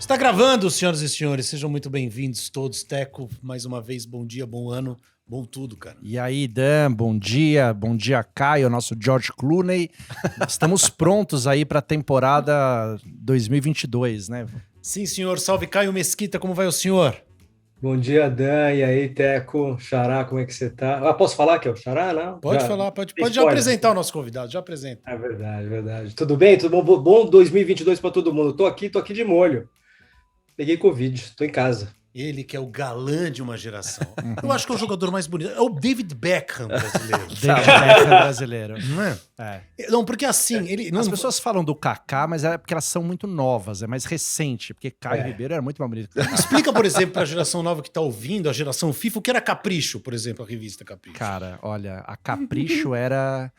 Está gravando, senhoras e senhores. Sejam muito bem-vindos todos. Teco, mais uma vez, bom dia, bom ano, bom tudo, cara. E aí, Dan, bom dia, Caio, nosso George Clooney. Estamos prontos aí para a temporada 2022, né? Sim, senhor. Salve, Caio Mesquita, como vai o senhor? Bom dia, Dan. E aí, Teco, Xará, como é que você tá? Posso falar que é o Xará, não? Pode falar, pode já apresentar o nosso convidado, já apresenta. É verdade, verdade. Tudo bem? Tudo bom? Bom 2022 para todo mundo. Tô aqui de molho. Peguei Covid, tô em casa. Ele que é o galã de uma geração. Eu acho que é o jogador mais bonito. É o David Beckham brasileiro. David Beckham brasileiro. Não é? É. Não, porque assim... Ele, não... As pessoas falam do Kaká, mas é porque elas são muito novas, é mais recente, porque Caio Ribeiro era muito mais bonito que Kaká. Explica, por exemplo, para a geração nova que tá ouvindo, a geração FIFA, o que era Capricho, por exemplo, a revista Capricho. Cara, olha, a Capricho era...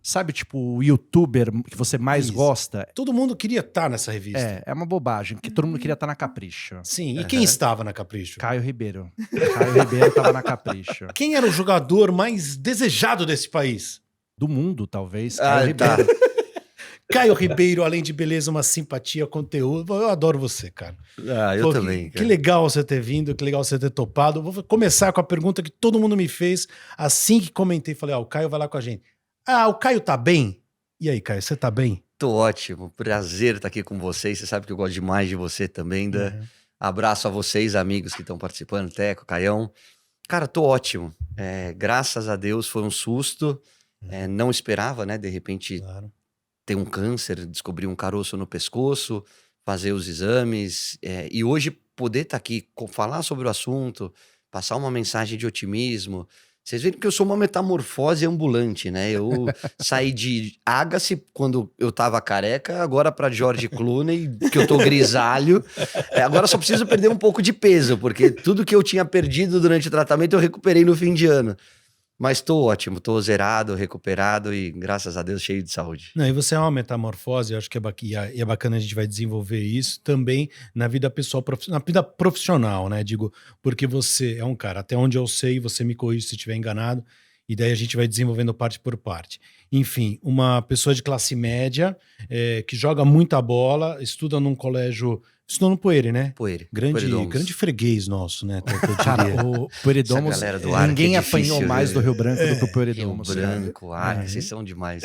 Sabe, tipo, o youtuber que você mais gosta? Todo mundo queria estar nessa revista. É uma bobagem, porque todo mundo queria estar na Capricho. Sim, e quem estava na Capricho? Caio Ribeiro. Caio Ribeiro estava na Capricho. Quem era o jogador mais desejado desse país? Do mundo, talvez. Caio Ribeiro. Ribeiro. Caio Ribeiro, além de beleza, uma simpatia, conteúdo. Eu adoro você, cara. Eu também. Que legal você ter vindo, que legal você ter topado. Vou começar com a pergunta que todo mundo me fez assim que comentei. Falei, o Caio vai lá com a gente. O Caio tá bem? E aí, Caio, você tá bem? Tô ótimo, prazer estar aqui com vocês. Você sabe que eu gosto demais de você também, Dan. Abraço a vocês, amigos que estão participando, Teco, Caião. Cara, tô ótimo. Graças a Deus foi um susto. Não esperava, né? De repente ter um câncer, descobrir um caroço no pescoço, fazer os exames. E hoje poder estar aqui, falar sobre o assunto, passar uma mensagem de otimismo. Vocês viram que eu sou uma metamorfose ambulante, né? Eu saí de Agassi quando eu tava careca, agora pra George Clooney, que eu tô grisalho. Agora só preciso perder um pouco de peso, porque tudo que eu tinha perdido durante o tratamento eu recuperei no fim de ano. Mas tô ótimo, tô zerado, recuperado e, graças a Deus, cheio de saúde. Não, e você é uma metamorfose, eu acho que é bacana a gente vai desenvolver isso também na vida pessoal, na vida profissional, né? Digo, porque você é um cara, até onde eu sei, você me corrige se estiver enganado, e daí a gente vai desenvolvendo parte por parte. Enfim, uma pessoa de classe média, que joga muita bola, estuda num colégio... Estudou no Poeire, né? Poeire. Grande freguês nosso, né? Cara, o Poeiredomos, ninguém apanhou mais do Rio Branco do que o Poeiredomos. Rio Branco, Arca, vocês são demais.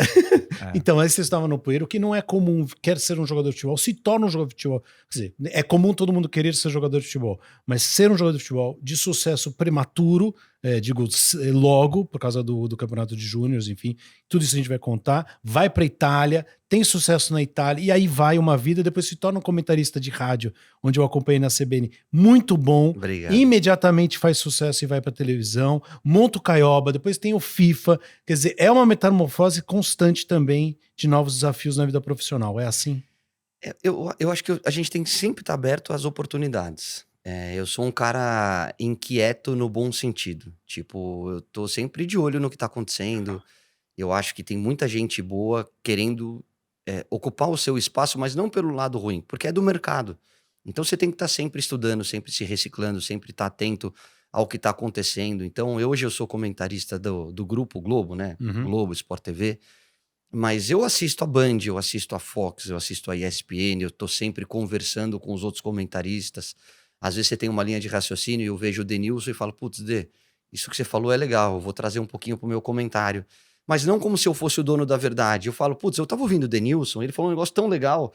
Então, aí você estava no Poeiro, o que não é comum, quer ser um jogador de futebol, se torna um jogador de futebol. Quer dizer, é comum todo mundo querer ser jogador de futebol, mas ser um jogador de futebol de sucesso prematuro, digo logo, por causa do campeonato de júniores, enfim, tudo isso a gente vai contar, vai para Itália, tem sucesso na Itália, e aí vai uma vida, depois se torna um comentarista de rádio, onde eu acompanhei na CBN, muito bom. Obrigado. Imediatamente faz sucesso e vai para televisão, monta o Caioba, depois tem o FIFA, quer dizer, é uma metamorfose constante também de novos desafios na vida profissional, é assim? Eu acho que a gente tem que sempre estar aberto às oportunidades. Eu sou um cara inquieto no bom sentido. Tipo, eu tô sempre de olho no que tá acontecendo. Eu acho que tem muita gente boa querendo ocupar o seu espaço, mas não pelo lado ruim, porque é do mercado. Então você tem que estar sempre estudando, sempre se reciclando, sempre estar atento ao que está acontecendo. Então, hoje eu sou comentarista do Grupo Globo, né? Globo, Sport TV. Mas eu assisto a Band, eu assisto a Fox, eu assisto a ESPN, eu tô sempre conversando com os outros comentaristas. Às vezes você tem uma linha de raciocínio e eu vejo o Denilson e falo, putz, Dê, isso que você falou é legal, eu vou trazer um pouquinho pro meu comentário. Mas não como se eu fosse o dono da verdade. Eu falo, putz, eu tava ouvindo o Denilson, ele falou um negócio tão legal,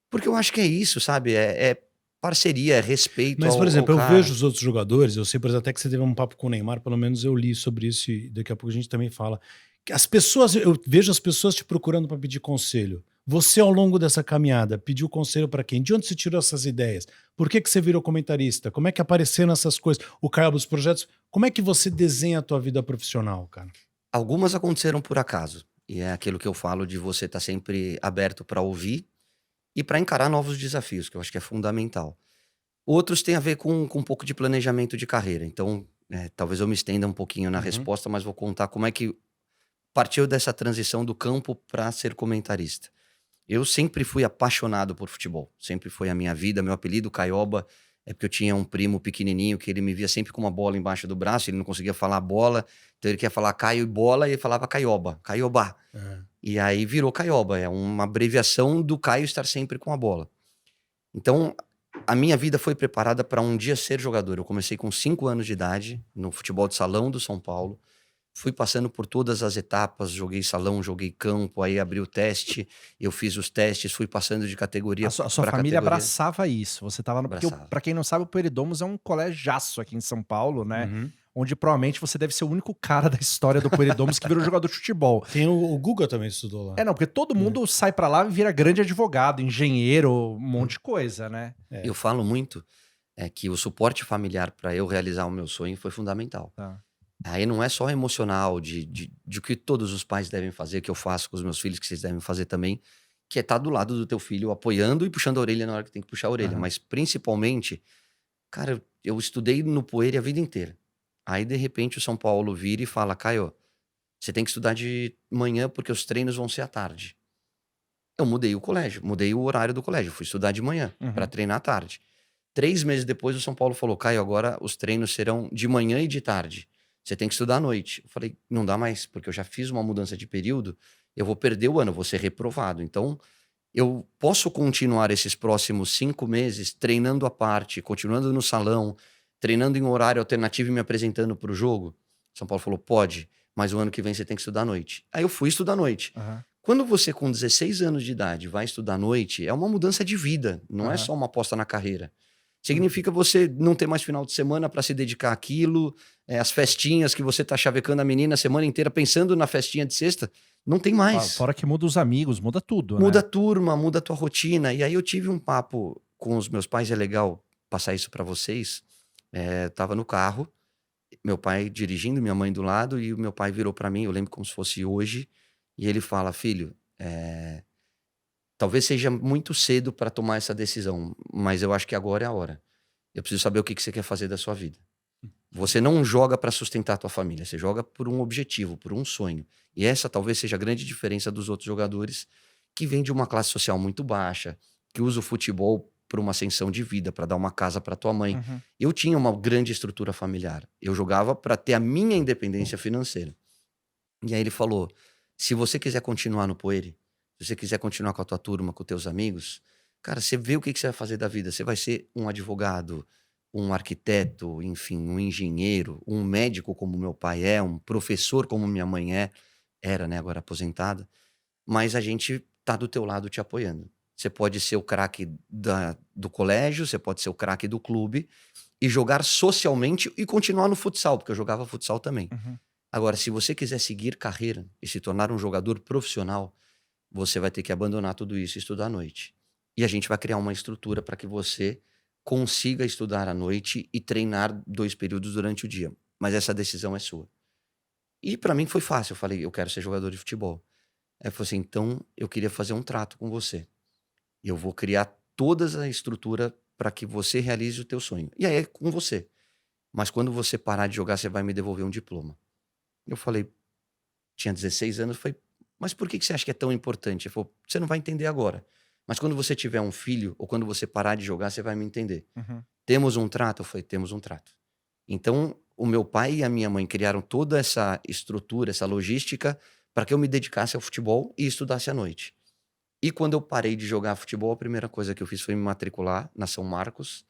porque eu acho que é isso, sabe? É parceria, é respeito. Mas, por exemplo, eu vejo os outros jogadores, eu sei, por exemplo, até que você teve um papo com o Neymar, pelo menos eu li sobre isso e daqui a pouco a gente também fala. As pessoas, eu vejo as pessoas te procurando para pedir conselho. Você, ao longo dessa caminhada, pediu conselho para quem? De onde você tirou essas ideias? Por que você virou comentarista? Como é que apareceram essas coisas? O Caio dos projetos. Como é que você desenha a tua vida profissional, cara? Algumas aconteceram por acaso. E é aquilo que eu falo de você estar sempre aberto para ouvir e para encarar novos desafios, que eu acho que é fundamental. Outros têm a ver com um pouco de planejamento de carreira. Então, talvez eu me estenda um pouquinho na resposta, mas vou contar como é que partiu dessa transição do campo para ser comentarista. Eu sempre fui apaixonado por futebol. Sempre foi a minha vida. Meu apelido, Caioba, é porque eu tinha um primo pequenininho que ele me via sempre com uma bola embaixo do braço. Ele não conseguia falar bola, então ele queria falar Caio e bola e ele falava Caioba, Caiobá. E aí virou Caioba. É uma abreviação do Caio estar sempre com a bola. Então, a minha vida foi preparada para um dia ser jogador. Eu comecei com 5 anos de idade, no futebol de salão do São Paulo. Fui passando por todas as etapas, joguei salão, joguei campo, aí abri o teste, eu fiz os testes, fui passando de categoria A sua pra família categoria. abraçava isso. Você tava no. Porque, Abraçava. pra quem não sabe, o Pueridomus é um colegiaço aqui em São Paulo, né? Uhum. Onde provavelmente você deve ser o único cara da história do Pueridomus que virou jogador de futebol. Tem o Guga também estudou lá. É, não, porque todo mundo sai pra lá e vira grande advogado, engenheiro, um monte de coisa, né? É. Eu falo muito que o suporte familiar para eu realizar o meu sonho foi fundamental. Tá. Aí não é só emocional de que todos os pais devem fazer, que eu faço com os meus filhos, que vocês devem fazer também, que é estar do lado do teu filho, apoiando e puxando a orelha na hora que tem que puxar a orelha. Aham. Mas principalmente, cara, eu estudei no Poeira a vida inteira. Aí, de repente, o São Paulo vira e fala, Caio, você tem que estudar de manhã porque os treinos vão ser à tarde. Eu mudei o colégio, mudei o horário do colégio, fui estudar de manhã Uhum. para treinar à tarde. 3 meses depois, o São Paulo falou, Caio, agora os treinos serão de manhã e de tarde. Você tem que estudar à noite. Eu falei, não dá mais, porque eu já fiz uma mudança de período, eu vou perder o ano, eu vou ser reprovado. Então, eu posso continuar esses próximos 5 meses treinando à parte, continuando no salão, treinando em um horário alternativo e me apresentando para o jogo? São Paulo falou, pode, mas o ano que vem você tem que estudar à noite. Aí eu fui estudar à noite. Aham. Quando você, com 16 anos de idade, vai estudar à noite, é uma mudança de vida, não é Aham. só uma aposta na carreira. Significa você não ter mais final de semana para se dedicar àquilo, as festinhas que você tá chavecando a menina a semana inteira pensando na festinha de sexta, não tem mais. Fora que muda os amigos, muda tudo, Muda a né? turma, muda a tua rotina. E aí eu tive um papo com os meus pais, é legal passar isso para vocês. Tava no carro, meu pai dirigindo, minha mãe do lado, e o meu pai virou para mim, eu lembro como se fosse hoje, e ele fala, filho, talvez seja muito cedo para tomar essa decisão, mas eu acho que agora é a hora. Eu preciso saber o que você quer fazer da sua vida. Você não joga para sustentar a tua família, você joga por um objetivo, por um sonho. E essa talvez seja a grande diferença dos outros jogadores que vêm de uma classe social muito baixa, que usa o futebol para uma ascensão de vida, para dar uma casa para tua mãe. Uhum. Eu tinha uma grande estrutura familiar. Eu jogava para ter a minha independência financeira. E aí ele falou: se você quiser continuar no Poeire, se você quiser continuar com a tua turma, com teus amigos, cara, você vê o que você vai fazer da vida. Você vai ser um advogado, um arquiteto, enfim, um engenheiro, um médico como meu pai é, um professor como minha mãe era, né, agora aposentada. Mas a gente tá do teu lado te apoiando. Você pode ser o craque do colégio, você pode ser o craque do clube e jogar socialmente e continuar no futsal, porque eu jogava futsal também. Uhum. Agora, se você quiser seguir carreira e se tornar um jogador profissional, você vai ter que abandonar tudo isso e estudar à noite. E a gente vai criar uma estrutura para que você consiga estudar à noite e treinar 2 períodos durante o dia. Mas essa decisão é sua. E para mim foi fácil. Eu falei, eu quero ser jogador de futebol. Aí eu falei assim, então eu queria fazer um trato com você. Eu vou criar toda a estrutura para que você realize o teu sonho. E aí é com você. Mas quando você parar de jogar, você vai me devolver um diploma. Eu falei, tinha 16 anos, eu falei, mas por que você acha que é tão importante? Ele falou, você não vai entender agora. Mas quando você tiver um filho, ou quando você parar de jogar, você vai me entender. Uhum. Temos um trato? Eu falei, temos um trato. Então, o meu pai e a minha mãe criaram toda essa estrutura, essa logística, para que eu me dedicasse ao futebol e estudasse à noite. E quando eu parei de jogar futebol, a primeira coisa que eu fiz foi me matricular na São Marcos,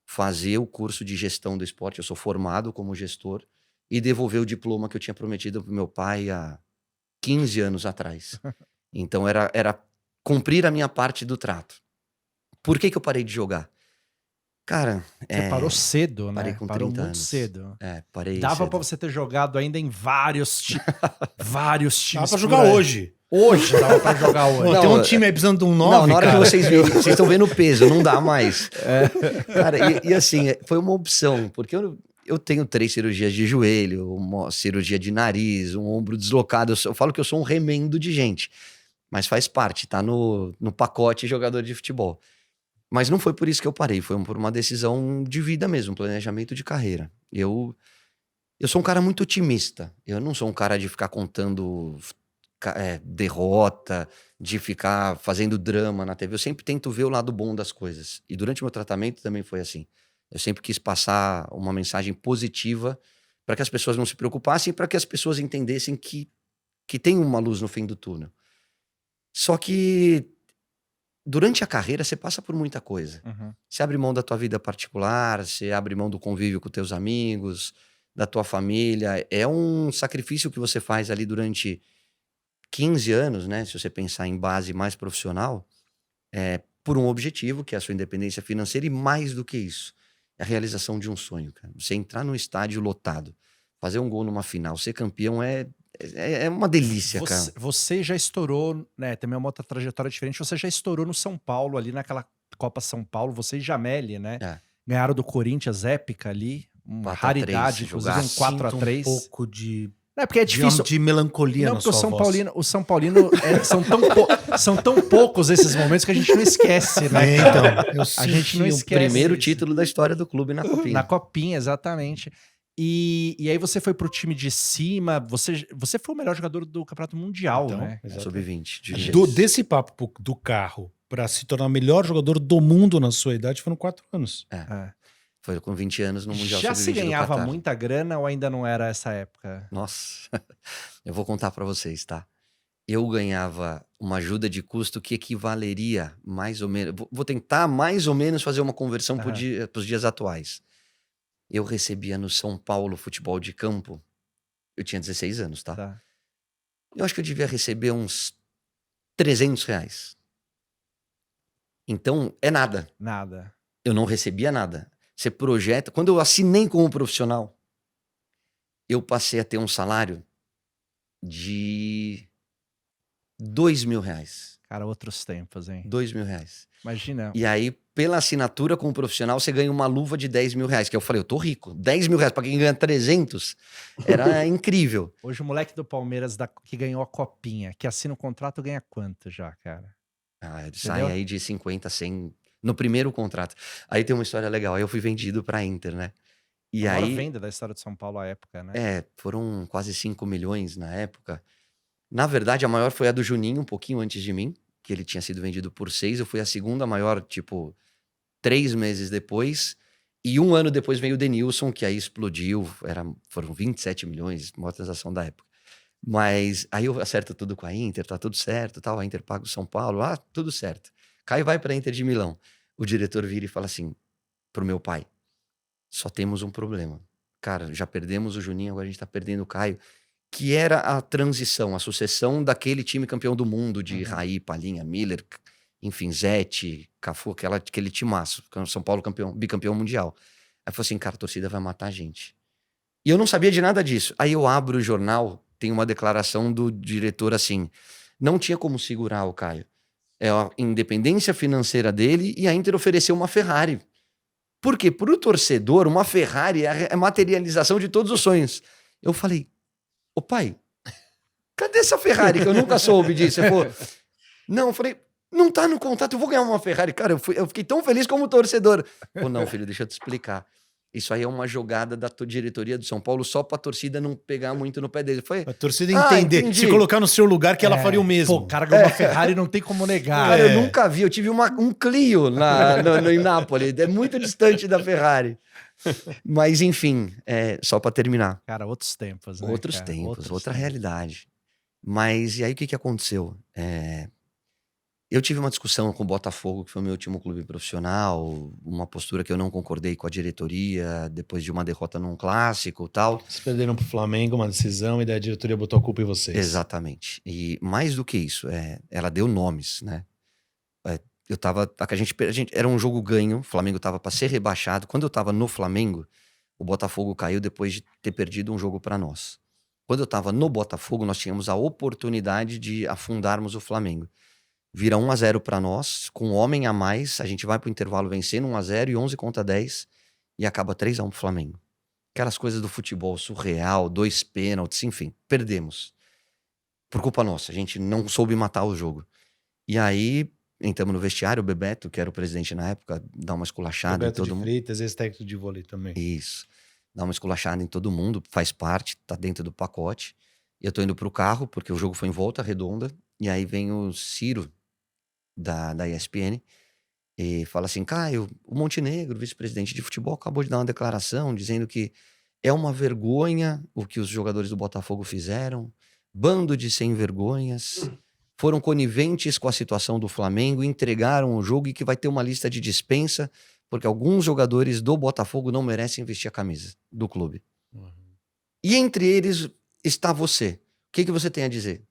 fazer o curso de gestão do esporte, eu sou formado como gestor, e devolver o diploma que eu tinha prometido para o meu pai há 15 anos atrás. Então era cumprir a minha parte do trato. Por que eu parei de jogar? Cara, Você parou cedo, parei né? com Parou 30 muito anos. cedo. Parei Dava cedo. pra você ter jogado ainda em vários vários Dá times. pra por jogar aí. hoje. Hoje dava pra jogar hoje. Não, Tem um time aí precisando de um 9, Não, na hora cara. que vocês virem, vocês estão vendo o peso, não dá mais. Cara, e assim, foi uma opção, porque eu tenho 3 cirurgias de joelho, uma cirurgia de nariz, um ombro deslocado. Eu falo que eu sou um remendo de gente, mas faz parte, tá no pacote jogador de futebol. Mas não foi por isso que eu parei, foi por uma decisão de vida mesmo, um planejamento de carreira. Eu sou um cara muito otimista, eu não sou um cara de ficar contando derrota, de ficar fazendo drama na TV. Eu sempre tento ver o lado bom das coisas. E durante o meu tratamento também foi assim. Eu sempre quis passar uma mensagem positiva para que as pessoas não se preocupassem e para que as pessoas entendessem que tem uma luz no fim do túnel. Só que durante a carreira você passa por muita coisa. Uhum. Você abre mão da tua vida particular, você abre mão do convívio com teus amigos, da tua família. É um sacrifício que você faz ali durante 15 anos, né? Se você pensar em base mais profissional, por um objetivo, que é a sua independência financeira, e mais do que isso, é a realização de um sonho, cara. Você entrar num estádio lotado, fazer um gol numa final, ser campeão é uma delícia, cara. Você já estourou, né? Também é uma outra trajetória diferente. Você já estourou no São Paulo, ali naquela Copa São Paulo, você e Jameli, né? É. Ganharam do Corinthians, épica ali. Uma 4-3, raridade, inclusive um jogaço. 4-3. Um pouco de, Não, é porque é difícil. de melancolia Não, na porque sua voz. O São Paulino são tão poucos esses momentos que a gente não esquece, né? Então, eu A gente não senti esquece. Primeiro isso. título da história do clube na Copinha. Na Copinha, exatamente. E aí você foi pro time de cima, você foi o melhor jogador do Campeonato Mundial, Então, né? Sub-20. Desse papo do carro para se tornar o melhor jogador do mundo na sua idade foram 4 anos. É. Foi com 20 anos no Mundial Já Sub-20 se do ganhava Catar. muita grana ou ainda não era essa época? Nossa, eu vou contar pra vocês, tá? Eu ganhava uma ajuda de custo que equivaleria mais ou menos... Vou tentar mais ou menos fazer uma conversão Aham. pros dias atuais. Eu recebia no São Paulo Futebol de Campo, eu tinha 16 anos, tá? Tá. Eu acho que eu devia receber uns R$300. Então, é nada. Nada. Eu não recebia nada. Você projeta... Quando eu assinei como profissional, eu passei a ter um salário de R$2.000. Cara, outros tempos, hein? R$2.000. Imagina. E aí, pela assinatura como profissional, você ganha uma luva de R$10.000. Que eu falei, eu tô rico. R$10.000 pra quem ganha 300 era incrível. Hoje o moleque do Palmeiras que ganhou a Copinha, que assina o contrato, ganha quanto já, cara? Ah, sai aí de 50, 100 no primeiro contrato. Aí tem uma história legal. Aí eu fui vendido pra Inter, né? E A maior aí, venda da história de São Paulo à época, né? foram quase 5 milhões na época. Na verdade, a maior foi a do Juninho, um pouquinho antes de mim, que ele tinha sido vendido por 6. Eu fui a segunda maior, tipo, 3 meses depois. E 1 ano depois veio o Denilson, que aí explodiu. Foram 27 milhões, maior transação da época. Mas aí eu acerto tudo com a Inter, tá tudo certo, tal. A Inter paga o São Paulo, tudo certo. Caio vai pra Inter de Milão. O diretor vira e fala assim pro meu pai: só temos um problema. Cara, já perdemos o Juninho, agora a gente tá perdendo o Caio. Que era a transição, a sucessão daquele time campeão do mundo de Raí, Palhinha, Miller, enfim, Zete, Cafu, aquele timaço, São Paulo bicampeão mundial. Aí falou assim, cara, a torcida vai matar a gente. E eu não sabia de nada disso. Aí eu abro o jornal, tem uma declaração do diretor assim, não tinha como segurar o Caio. É a independência financeira dele e a Inter ofereceu uma Ferrari. Por quê? Para o torcedor, uma Ferrari é a materialização de todos os sonhos. Eu falei, ô pai, cadê essa Ferrari que eu nunca soube disso? Ele falou, não, eu falei, não tá no contrato, eu vou ganhar uma Ferrari. Cara, eu fiquei tão feliz como torcedor. Pô, não, filho, deixa eu te explicar. Isso aí é uma jogada da diretoria do São Paulo só pra torcida não pegar muito no pé dele. Foi, A torcida entender, entendi. se colocar no seu lugar que ela faria o mesmo. Pô, o cara ganhou uma Ferrari, não tem como negar. Cara, eu nunca vi. Eu tive um Clio em Nápoles. É muito distante da Ferrari. Mas, enfim, só pra terminar. Cara, outros tempos, né? Outros cara? tempos, outra realidade. Mas, e aí o que aconteceu? Eu tive uma discussão com o Botafogo, que foi o meu último clube profissional, uma postura que eu não concordei com a diretoria, depois de uma derrota num clássico e tal. Vocês perderam pro Flamengo uma decisão e daí a diretoria botou a culpa em vocês. Exatamente. E mais do que isso, ela deu nomes, né? A gente era um jogo ganho, o Flamengo tava para ser rebaixado. Quando eu tava no Flamengo, o Botafogo caiu depois de ter perdido um jogo para nós. Quando eu tava no Botafogo, nós tínhamos a oportunidade de afundarmos o Flamengo. Vira 1-0 para nós, com um homem a mais, a gente vai pro intervalo vencendo 1-0 e 11 contra 10 e acaba 3-1 pro Flamengo. Aquelas coisas do futebol surreal, 2 pênaltis, enfim, perdemos. Por culpa nossa, a gente não soube matar o jogo. E aí, entramos no vestiário, o Bebeto, que era o presidente na época, dá uma esculachada em Roberto todo de mundo. Freitas, ex-técnico de vôlei também. Isso. Dá uma esculachada em todo mundo, faz parte, tá dentro do pacote. E eu tô indo pro carro, porque o jogo foi em Volta Redonda, e aí vem o Ciro, da ESPN, e fala assim, Caio, o Montenegro, vice-presidente de futebol, acabou de dar uma declaração dizendo que é uma vergonha o que os jogadores do Botafogo fizeram, bando de sem vergonhas, foram coniventes com a situação do Flamengo, entregaram o jogo e que vai ter uma lista de dispensa, porque alguns jogadores do Botafogo não merecem vestir a camisa do clube. E entre eles está você. O que você tem a dizer?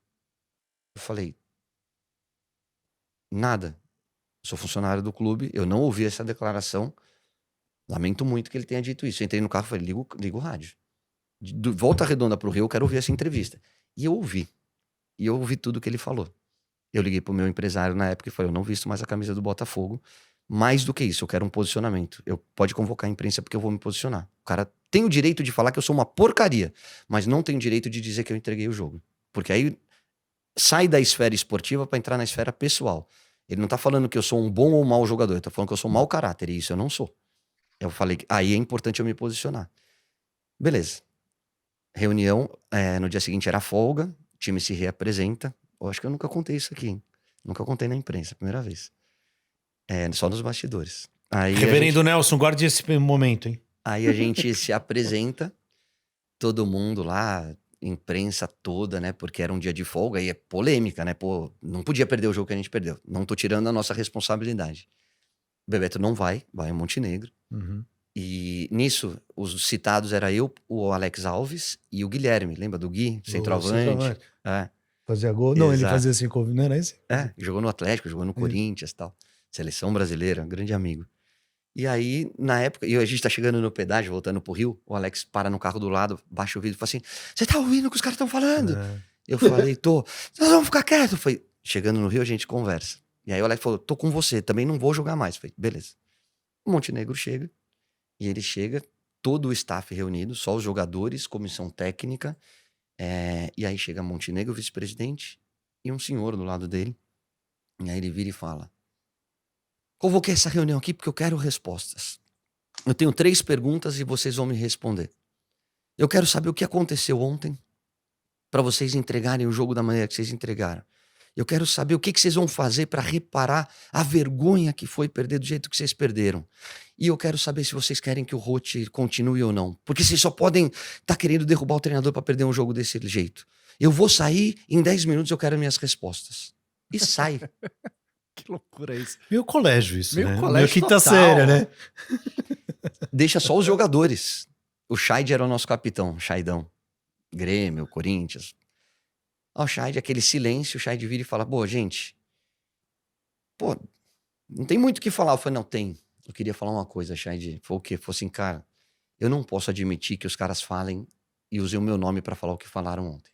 Eu falei, nada. Sou funcionário do clube, eu não ouvi essa declaração. Lamento muito que ele tenha dito isso. Eu entrei no carro e falei, liga o rádio. Volta Redonda pro Rio, eu quero ouvir essa entrevista. E eu ouvi. E eu ouvi tudo que ele falou. Eu liguei pro meu empresário na época e falei, eu não visto mais a camisa do Botafogo. Mais do que isso, eu quero um posicionamento. Pode convocar a imprensa porque eu vou me posicionar. O cara tem o direito de falar que eu sou uma porcaria, mas não tem o direito de dizer que eu entreguei o jogo. Porque aí sai da esfera esportiva para entrar na esfera pessoal. Ele não tá falando que eu sou um bom ou mau jogador, ele tá falando que eu sou um mau caráter, e isso eu não sou. Eu falei, aí é importante eu me posicionar. Beleza. Reunião, no dia seguinte era folga, o time se reapresenta. Eu acho que eu nunca contei isso aqui, hein? Nunca contei na imprensa, primeira vez. Só nos bastidores. Aí Reverendo Nelson, guarde esse momento, hein? Aí a gente se apresenta, todo mundo lá, imprensa toda, né? Porque era um dia de folga e é polêmica, né? Pô, não podia perder o jogo que a gente perdeu. Não tô tirando a nossa responsabilidade. O Bebeto não vai em Montenegro. Uhum. E nisso, os citados era eu, o Alex Alves e o Guilherme. Lembra do Gui? Centroavante. Fazia gol. Não, ele Exato. fazia assim, não era esse? Jogou no Atlético, jogou no Corinthians e tal. Seleção brasileira, grande amigo. E aí, na época, e a gente tá chegando no pedágio, voltando pro Rio, o Alex para no carro do lado, baixa o vidro e fala assim, você tá ouvindo o que os caras estão falando? Eu falei, tô. Nós vamos ficar quietos. Eu falei, chegando no Rio a gente conversa. E aí o Alex falou, tô com você, também não vou jogar mais. Eu falei, beleza. O Montenegro chega, e ele chega, todo o staff reunido, só os jogadores, comissão técnica, e aí chega Montenegro, o vice-presidente, e um senhor do lado dele. E aí ele vira e fala, convoquei essa reunião aqui porque eu quero respostas. Eu tenho 3 perguntas e vocês vão me responder. Eu quero saber o que aconteceu ontem para vocês entregarem o jogo da maneira que vocês entregaram. Eu quero saber o que vocês vão fazer para reparar a vergonha que foi perder do jeito que vocês perderam. E eu quero saber se vocês querem que o Roth continue ou não. Porque vocês só podem estar querendo derrubar o treinador para perder um jogo desse jeito. Eu vou sair, em 10 minutos eu quero minhas respostas. E sai. Que loucura isso. Meio colégio isso, Meio né? colégio Meio quinta total. série, né? Deixa só os jogadores. O Scheid era o nosso capitão, Scheidão. Grêmio, Corinthians. O Scheid, aquele silêncio, o Scheid vira e fala, gente, não tem muito o que falar. Eu falei, não, tem. Eu queria falar uma coisa, Scheid. Foi o quê? Foi assim, cara, eu não posso admitir que os caras falem e usem o meu nome pra falar o que falaram ontem.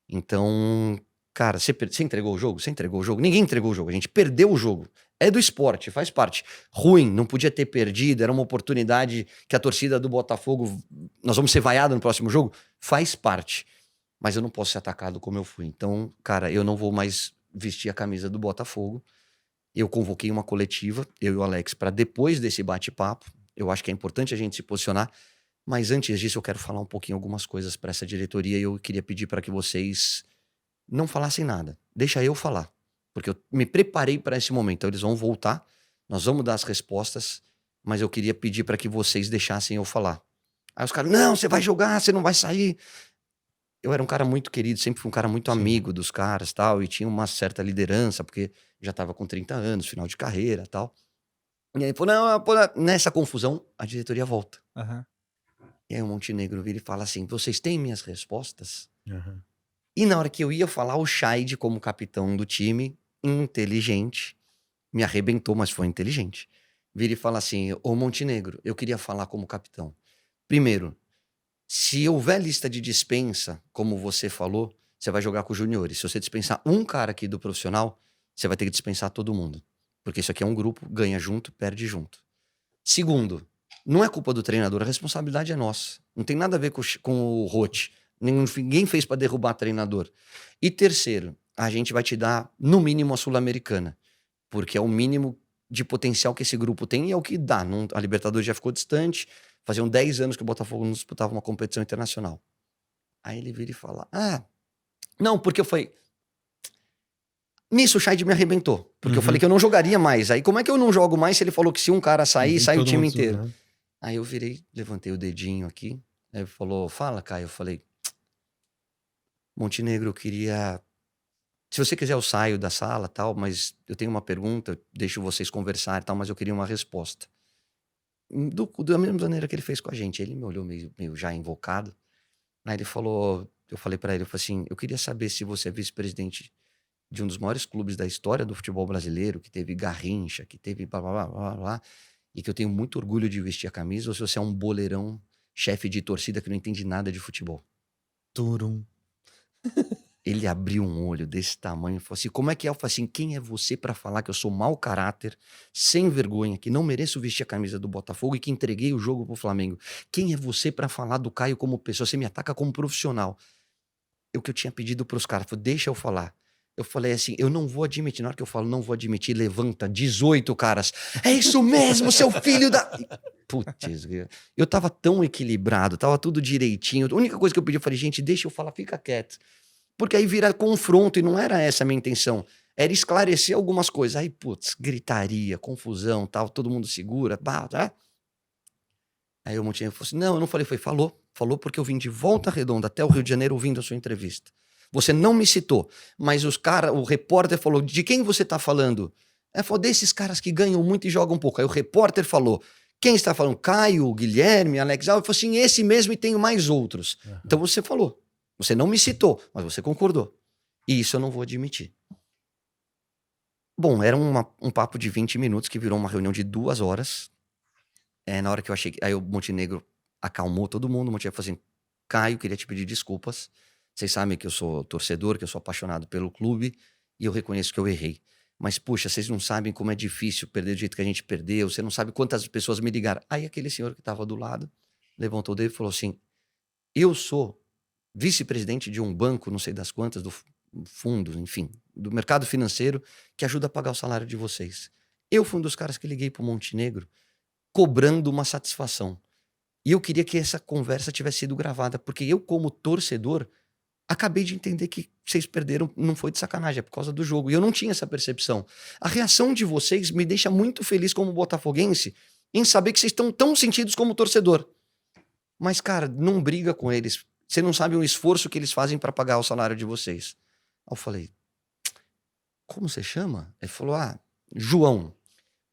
Então, cara, você entregou o jogo? Você entregou o jogo? Ninguém entregou o jogo, a gente perdeu o jogo. É do esporte, faz parte. Ruim, não podia ter perdido, era uma oportunidade que a torcida do Botafogo, nós vamos ser vaiados no próximo jogo, faz parte. Mas eu não posso ser atacado como eu fui. Então, cara, eu não vou mais vestir a camisa do Botafogo. Eu convoquei uma coletiva, eu e o Alex, para depois desse bate-papo. Eu acho que é importante a gente se posicionar. Mas antes disso, eu quero falar um pouquinho algumas coisas para essa diretoria e eu queria pedir para que vocês não falassem nada. Deixa eu falar. Porque eu me preparei para esse momento. Então, eles vão voltar, nós vamos dar as respostas, mas eu queria pedir para que vocês deixassem eu falar. Aí os caras, não, você vai jogar, você não vai sair. Eu era um cara muito querido, sempre fui um cara muito amigo dos caras, tal, e tinha uma certa liderança, porque já estava com 30 anos, final de carreira, tal. E aí, nessa confusão, a diretoria volta. Uhum. E aí o Montenegro vira e fala assim, vocês têm minhas respostas? Uhum. E na hora que eu ia falar, o Scheid, como capitão do time, inteligente, me arrebentou, mas foi inteligente. Vira e fala assim, ô Montenegro, eu queria falar como capitão. Primeiro, se houver lista de dispensa, como você falou, você vai jogar com os juniores. Se você dispensar um cara aqui do profissional, você vai ter que dispensar todo mundo. Porque isso aqui é um grupo, ganha junto, perde junto. Segundo, não é culpa do treinador, a responsabilidade é nossa. Não tem nada a ver com o Roth. Ninguém fez para derrubar treinador. E terceiro, a gente vai te dar, no mínimo, a Sul-Americana. Porque é o mínimo de potencial que esse grupo tem e é o que dá. A Libertadores já ficou distante. Faziam 10 anos que o Botafogo não disputava uma competição internacional. Aí ele vira e fala, não, porque eu falei... Nisso o Scheid me arrebentou. Porque eu falei que eu não jogaria mais. Aí como é que eu não jogo mais se ele falou que se um cara sair, sai o time inteiro? Né? Aí eu virei, levantei o dedinho aqui. Aí ele falou, fala, Caio. Eu falei, Montenegro, eu queria Se você quiser, eu saio da sala, tal, mas eu tenho uma pergunta, deixo vocês conversar, tal, mas eu queria uma resposta. Da mesma maneira que ele fez com a gente. Ele me olhou meio já invocado. Aí ele falou, eu falei pra ele, eu falei assim, eu queria saber se você é vice-presidente de um dos maiores clubes da história do futebol brasileiro, que teve Garrincha, que teve blá, blá, blá, blá, blá, e que eu tenho muito orgulho de vestir a camisa, ou se você é um boleirão, chefe de torcida que não entende nada de futebol. Turum. Ele abriu um olho desse tamanho e falou assim, como é que é? Eu falei assim, quem é você pra falar que eu sou mau caráter, sem vergonha, que não mereço vestir a camisa do Botafogo e que entreguei o jogo pro Flamengo? Quem é você pra falar do Caio como pessoa? Você me ataca como profissional. O que eu tinha pedido pros caras, falei, deixa eu falar. Eu falei assim, eu não vou admitir. Na hora que eu falo não vou admitir, levanta 18 caras. É isso mesmo, seu filho da... Putz, eu tava tão equilibrado, tava tudo direitinho. A única coisa que eu pedi, eu falei, gente, deixa eu falar, fica quieto. Porque aí vira confronto e não era essa a minha intenção. Era esclarecer algumas coisas. Aí, putz, gritaria, confusão, tal, todo mundo segura, tá? Aí o Montenegro falou assim, não, eu não falei, falou porque eu vim de Volta Redonda até o Rio de Janeiro ouvindo a sua entrevista. Você não me citou, mas o repórter falou, de quem você tá falando? Ele falou, desses caras que ganham muito e jogam pouco. Aí o repórter falou, quem está falando? Caio, Guilherme, Alex Alves? Eu falei assim, esse mesmo e tenho mais outros. Uhum. Então você falou. Você não me citou, mas você concordou. E isso eu não vou admitir. Bom, era um papo de 20 minutos que virou uma reunião de 2 horas. Na hora que eu achei... Aí o Montenegro acalmou todo mundo. O Montenegro falou assim, Caio, queria te pedir desculpas. Vocês sabem que eu sou torcedor, que eu sou apaixonado pelo clube. E eu reconheço que eu errei. Mas, puxa, vocês não sabem como é difícil perder do jeito que a gente perdeu. Você não sabe quantas pessoas me ligaram. Aí aquele senhor que estava do lado levantou o dedo e falou assim, eu sou vice-presidente de um banco, não sei das quantas, do fundo, enfim, do mercado financeiro, que ajuda a pagar o salário de vocês. Eu fui um dos caras que liguei pro Montenegro cobrando uma satisfação. E eu queria que essa conversa tivesse sido gravada, porque eu, como torcedor, acabei de entender que vocês perderam, não foi de sacanagem, é por causa do jogo. E eu não tinha essa percepção. A reação de vocês me deixa muito feliz como botafoguense em saber que vocês estão tão sentidos como torcedor. Mas, cara, não briga com eles. Você não sabe o esforço que eles fazem para pagar o salário de vocês. Aí eu falei, como você chama? Ele falou, João.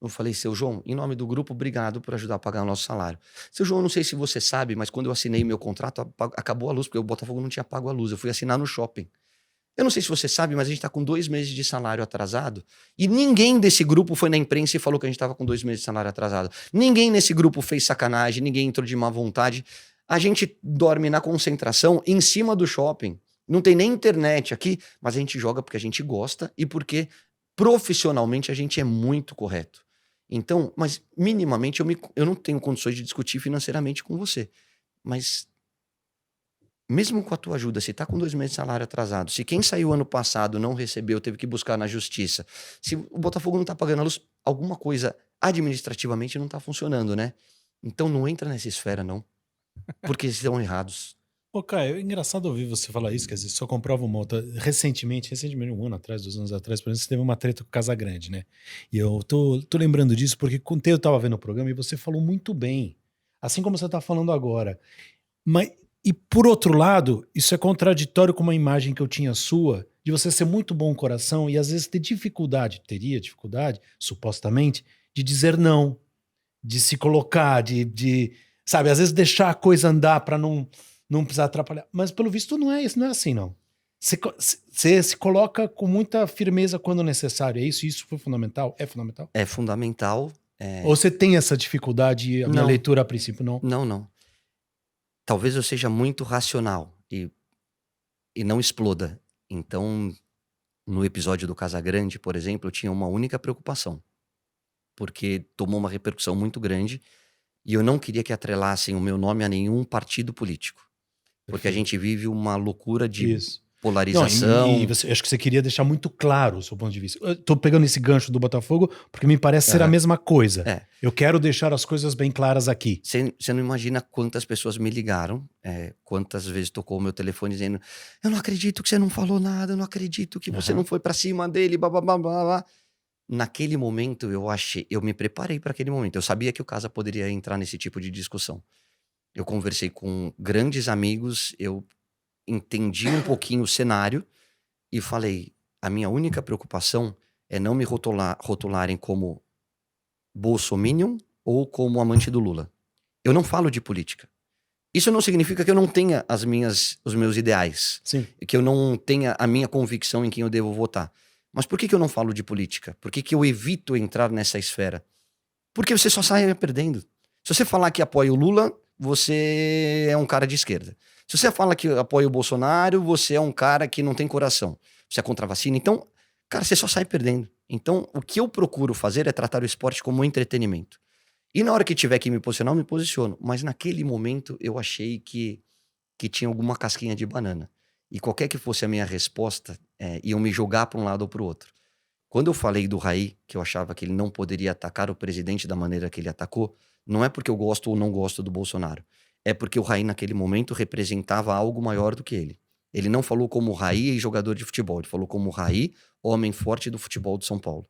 Eu falei, seu João, em nome do grupo, obrigado por ajudar a pagar o nosso salário. Seu João, não sei se você sabe, mas quando eu assinei meu contrato, acabou a luz, porque o Botafogo não tinha pago a luz. Eu fui assinar no shopping. Eu não sei se você sabe, mas a gente tá com 2 meses de salário atrasado. E ninguém desse grupo foi na imprensa e falou que a gente tava com 2 meses de salário atrasado. Ninguém nesse grupo fez sacanagem, ninguém entrou de má vontade. A gente dorme na concentração em cima do shopping. Não tem nem internet aqui, mas a gente joga porque a gente gosta e porque profissionalmente a gente é muito correto. Então, mas minimamente eu não tenho condições de discutir financeiramente com você. Mas mesmo com a tua ajuda, se tá com 2 meses de salário atrasado, se quem saiu ano passado não recebeu, teve que buscar na justiça, se o Botafogo não tá pagando a luz, alguma coisa administrativamente não tá funcionando, né? Então não entra nessa esfera, não. Porque eles estão errados. Ô, Caio, é engraçado ouvir você falar isso, quer dizer, só comprova uma outra. Recentemente, 1 ano atrás, 2 anos atrás, por exemplo, você teve uma treta com o Casagrande, né? E eu tô lembrando disso porque com o eu tava vendo o programa e você falou muito bem. Assim como você tá falando agora. Mas, e por outro lado, isso é contraditório com uma imagem que eu tinha sua, de você ser muito bom coração e às vezes teria dificuldade, supostamente, de dizer não, de se colocar, sabe, às vezes deixar a coisa andar pra não precisar atrapalhar. Mas pelo visto não é isso, não é assim, não. Você se coloca com muita firmeza quando necessário, é isso? Isso foi fundamental? É fundamental? É fundamental. Ou você tem essa dificuldade, a minha Não. leitura a princípio, não? Não. Talvez eu seja muito racional e não exploda. Então, no episódio do Casagrande, por exemplo, eu tinha uma única preocupação. Porque tomou uma repercussão muito grande e eu não queria que atrelassem o meu nome a nenhum partido político. Porque a gente vive uma loucura de Isso. polarização. Não, acho que você queria deixar muito claro o seu ponto de vista. Eu tô pegando esse gancho do Botafogo porque me parece ser a mesma coisa. É. Eu quero deixar as coisas bem claras aqui. Você não imagina quantas pessoas me ligaram, quantas vezes tocou o meu telefone dizendo eu não acredito que você não falou nada, eu não acredito que você não foi pra cima dele, blá, blá, blá, blá, blá. Naquele momento eu me preparei para aquele momento. Eu sabia que o Casa poderia entrar nesse tipo de discussão. Eu conversei com grandes amigos, eu entendi um pouquinho o cenário e falei, a minha única preocupação é não me rotularem como bolsominion ou como amante do Lula. Eu não falo de política. Isso não significa que eu não tenha os meus ideais, Sim. que eu não tenha a minha convicção em quem eu devo votar. Mas por que eu não falo de política? Por que eu evito entrar nessa esfera? Porque você só sai perdendo. Se você falar que apoia o Lula, você é um cara de esquerda. Se você fala que apoia o Bolsonaro, você é um cara que não tem coração. Você é contra a vacina. Então, cara, você só sai perdendo. Então, o que eu procuro fazer é tratar o esporte como um entretenimento. E na hora que tiver que me posicionar, eu me posiciono. Mas naquele momento, eu achei que tinha alguma casquinha de banana. E qualquer que fosse a minha resposta, iam me jogar para um lado ou para o outro. Quando eu falei do Raí, que eu achava que ele não poderia atacar o presidente da maneira que ele atacou, não é porque eu gosto ou não gosto do Bolsonaro. É porque o Raí, naquele momento, representava algo maior do que ele. Ele não falou como Raí e jogador de futebol. Ele falou como Raí, homem forte do futebol de São Paulo.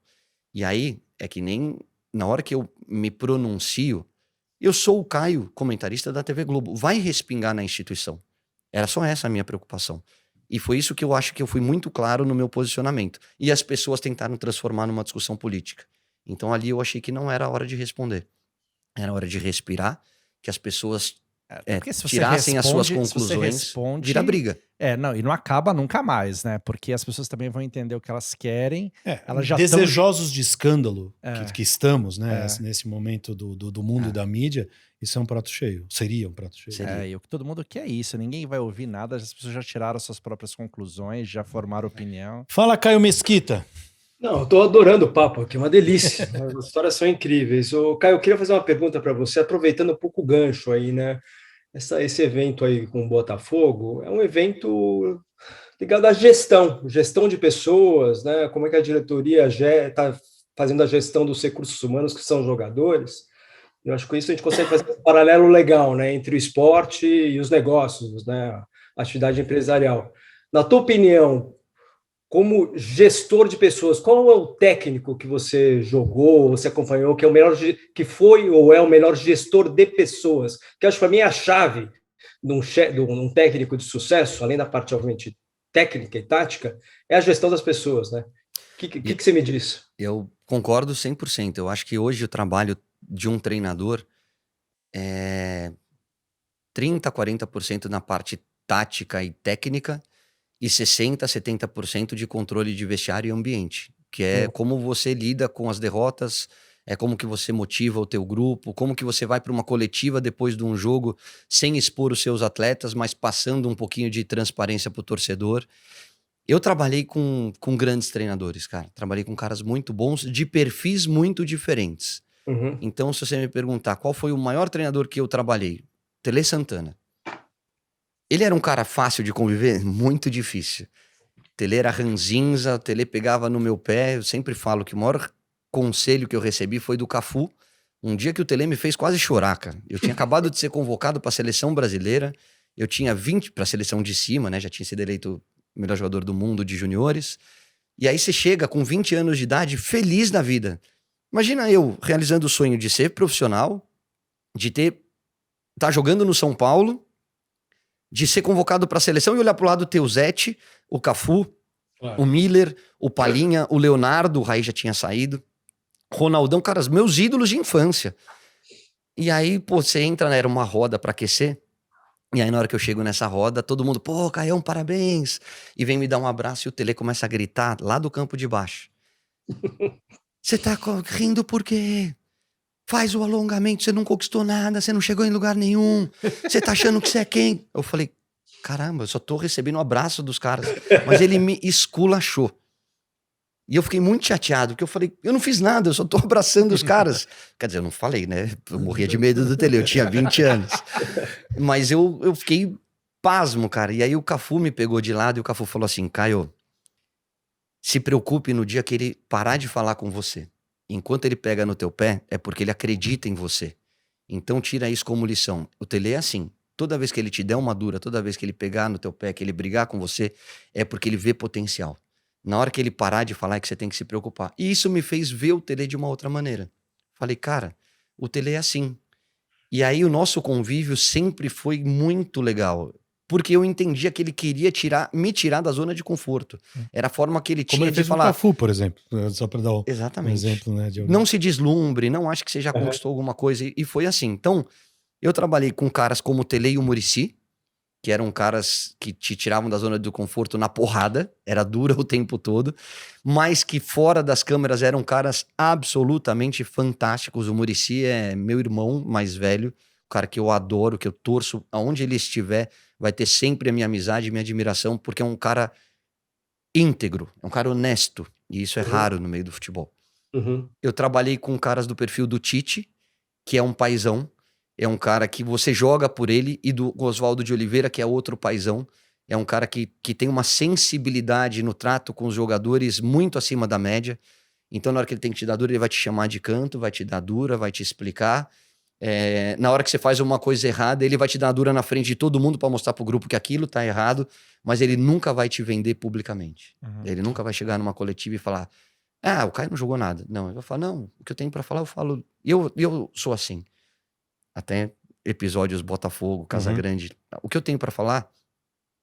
E aí, é que nem na hora que eu me pronuncio, eu sou o Caio, comentarista da TV Globo. Vai respingar na instituição. Era só essa a minha preocupação. E foi isso que eu acho que eu fui muito claro no meu posicionamento. E as pessoas tentaram transformar numa discussão política. Então ali eu achei que não era a hora de responder. Era hora de respirar, que as pessoas Porque se você tirassem as suas responde- se você conclusões, responde- vira briga. Não, e não acaba nunca mais, né? Porque as pessoas também vão entender o que elas querem. Elas já Desejosos de escândalo É. que estamos, né? É. Nesse momento do mundo da mídia, isso é um prato cheio. Seria um prato cheio. Seria. E o que todo mundo quer é isso. Ninguém vai ouvir nada, as pessoas já tiraram suas próprias conclusões, já formaram opinião. Fala, Caio Mesquita. Não, eu tô adorando o papo aqui, uma delícia. As histórias são incríveis. Ô, Caio, eu queria fazer uma pergunta para você, aproveitando um pouco o gancho aí, né? Esse evento aí com o Botafogo é um evento ligado à gestão de pessoas, né? Como é que a diretoria está fazendo a gestão dos recursos humanos que são jogadores. Eu acho que com isso a gente consegue fazer um paralelo legal, né? Entre o esporte e os negócios, né? A atividade empresarial. Na tua opinião, como gestor de pessoas, qual é o técnico que você jogou, você acompanhou, que é o melhor, que foi ou é o melhor gestor de pessoas? Que eu acho que para mim é a chave de um técnico de sucesso, além da parte, obviamente, técnica e tática, é a gestão das pessoas, né? O que você me diz? Eu concordo 100%. Eu acho que hoje o trabalho de um treinador é 30%, 40% na parte tática e técnica e 60%, 70% de controle de vestiário e ambiente, que é como você lida com as derrotas, é como que você motiva o teu grupo, como que você vai para uma coletiva depois de um jogo sem expor os seus atletas, mas passando um pouquinho de transparência para o torcedor. Eu trabalhei com grandes treinadores, cara. Trabalhei com caras muito bons, de perfis muito diferentes. Uhum. Então, se você me perguntar qual foi o maior treinador que eu trabalhei, Tele Santana. Ele era um cara fácil de conviver? Muito difícil. Tele era ranzinza, o Tele pegava no meu pé. Eu sempre falo que o maior conselho que eu recebi foi do Cafu. Um dia que o Tele me fez quase chorar, cara. Eu tinha acabado de ser convocado para a seleção brasileira. Eu tinha 20 para a seleção de cima, né? Já tinha sido eleito melhor jogador do mundo de juniores. E aí você chega com 20 anos de idade, feliz da vida. Imagina eu realizando o sonho de ser profissional, de tá jogando no São Paulo, de ser convocado para a seleção e olhar pro lado ter o Zete, o Cafu, Claro. o Miller, o Palinha, o Leonardo, o Raí já tinha saído, Ronaldão, cara, os meus ídolos de infância. E aí, pô, você entra, né, era uma roda para aquecer, e aí na hora que eu chego nessa roda, todo mundo, pô, Caião, parabéns, e vem me dar um abraço e o Tele começa a gritar lá do campo de baixo. Você tá rindo por quê? Faz o alongamento, você não conquistou nada, você não chegou em lugar nenhum, você tá achando que você é quem? Eu falei, caramba, eu só tô recebendo um abraço dos caras. Mas ele me esculachou. E eu fiquei muito chateado, porque eu falei, eu não fiz nada, eu só tô abraçando os caras. Quer dizer, eu não falei, né? Eu morria de medo do Tele, eu tinha 20 anos. Mas eu fiquei pasmo, cara. E aí o Cafu me pegou de lado e o Cafu falou assim, Caio, se preocupe no dia que ele parar de falar com você. Enquanto ele pega no teu pé, é porque ele acredita em você. Então tira isso como lição. O Tele é assim. Toda vez que ele te der uma dura, toda vez que ele pegar no teu pé, que ele brigar com você, é porque ele vê potencial. Na hora que ele parar de falar é que você tem que se preocupar. E isso me fez ver o Tele de uma outra maneira. Falei, cara, o Tele é assim. E aí o nosso convívio sempre foi muito legal. porque eu entendia que ele queria me tirar da zona de conforto. Era a forma que ele Como tinha ele de fez no falar. Cafu, por exemplo. Só para dar um Exatamente. exemplo, né? De alguém. Não se deslumbre, não ache que você já conquistou alguma coisa. E foi assim. Então, eu trabalhei com caras como o Tele e o Muricy, que eram caras que te tiravam da zona do conforto na porrada, era dura o tempo todo, mas que fora das câmeras eram caras absolutamente fantásticos. O Muricy é meu irmão mais velho, o cara que eu adoro, que eu torço, aonde ele estiver, vai ter sempre a minha amizade e minha admiração, porque é um cara íntegro, é um cara honesto, e isso é raro no meio do futebol. Eu trabalhei com caras do perfil do Tite, que é um paizão, é um cara que você joga por ele, e do Oswaldo de Oliveira, que é outro paizão, é um cara que tem uma sensibilidade no trato com os jogadores muito acima da média. Então, na hora que ele tem que te dar dura, ele vai te chamar de canto, vai te dar dura, vai te explicar. Na hora que você faz uma coisa errada, ele vai te dar dura na frente de todo mundo para mostrar pro grupo que aquilo tá errado, mas ele nunca vai te vender publicamente. Ele nunca vai chegar numa coletiva e falar: ah, o Caio não jogou nada. Não, ele vai falar: não, o que eu tenho para falar, eu falo. E eu sou assim. Até episódios Botafogo, Casagrande. O que eu tenho pra falar,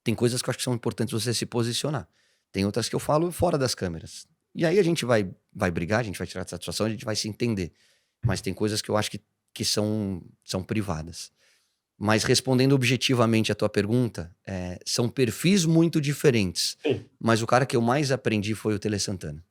tem coisas que eu acho que são importantes você se posicionar. Tem outras que eu falo fora das câmeras. E aí a gente vai brigar, a gente vai tirar satisfação, a gente vai se entender. Mas tem coisas que eu acho que são privadas. Mas respondendo objetivamente a tua pergunta, são perfis muito diferentes. Sim. Mas o cara que eu mais aprendi foi o Tele Santana.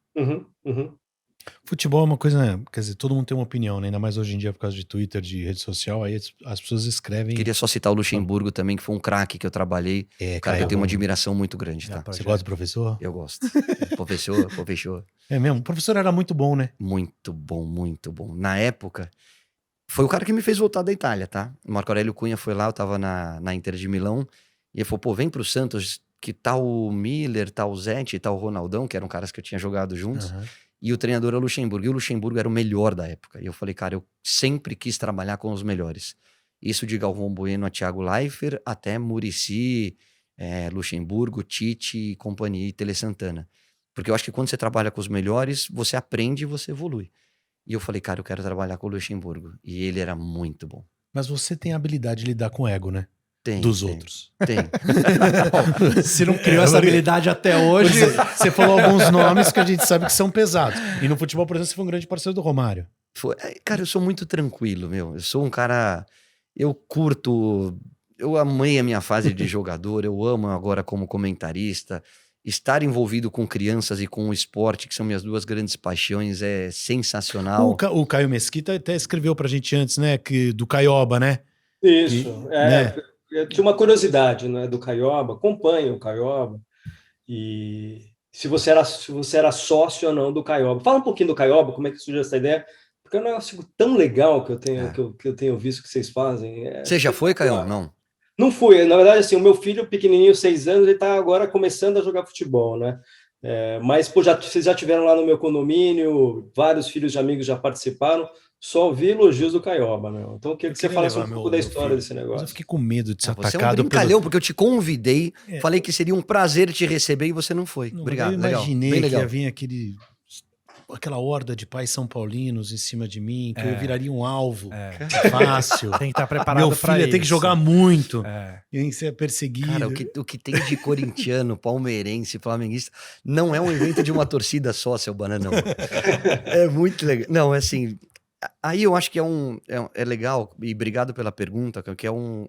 Futebol é uma coisa, quer dizer, todo mundo tem uma opinião, né? Ainda mais hoje em dia por causa de Twitter, de rede social, aí as pessoas escrevem. Queria só citar o Luxemburgo também, que foi um craque que eu trabalhei. Um cara que eu tenho uma admiração muito grande, tá? Você gosta do professor? Eu gosto. Professor. É mesmo? O professor era muito bom, né? Muito bom, muito bom. Na época, foi o cara que me fez voltar da Itália, tá? O Marco Aurélio Cunha foi lá, eu tava na Inter de Milão, e ele falou: pô, vem pro Santos, que tá o Miller, tá o Zete, tá o Ronaldão, que eram caras que eu tinha jogado juntos. E o treinador era o Luxemburgo. E o Luxemburgo era o melhor da época. E eu falei: cara, eu sempre quis trabalhar com os melhores. Isso de Galvão Bueno a Thiago Leifert, até Muricy, Luxemburgo, Tite e companhia, e Tele Santana. Porque eu acho que quando você trabalha com os melhores, você aprende e você evolui. E eu falei: cara, eu quero trabalhar com o Luxemburgo. E ele era muito bom. Mas você tem a habilidade de lidar com ego, né? Tem. Outros. Tem. Se não criou essa habilidade até hoje. Você falou alguns nomes que a gente sabe que são pesados. E no futebol, por exemplo, você foi um grande parceiro do Romário. Cara, eu sou muito tranquilo, meu. Eu sou um cara... Eu curto... Eu amei a minha fase de jogador. Eu amo agora como comentarista. Estar envolvido com crianças e com o esporte, que são minhas duas grandes paixões, é sensacional. O Caio Mesquita até escreveu pra gente antes, né? Do Caioba, né? Isso. Eu tinha uma curiosidade, né, do Caioba. Acompanho o Caioba. E se você era sócio ou não do Caioba. Fala um pouquinho do Caioba, como é que surgiu essa ideia? Porque é um negócio tão legal que eu tenho visto que vocês fazem. Você já foi, Caio? Não. Não fui. Na verdade, assim, o meu filho pequenininho, 6 anos, ele está agora começando a jogar futebol, né? Mas pô, vocês já tiveram lá no meu condomínio, vários filhos de amigos já participaram, só ouvi elogios do Caioba, né? Então eu queria que você falasse um pouco da história desse negócio. Mas eu fiquei com medo de ser Você atacado. é um brincalhão, porque eu te convidei, falei que seria um prazer te receber e você não foi. Obrigado, eu imaginei que ia vir aquela horda de pais são paulinos em cima de mim, que eu viraria um alvo fácil. Tem que estar preparado Meu filho ia ter que jogar muito. Ia ser perseguido. Cara, o que tem de corintiano, palmeirense, flamenguista, não é um evento de uma torcida só, seu bananão. É muito legal. Não, é assim... Aí eu acho que é legal, e obrigado pela pergunta, que é um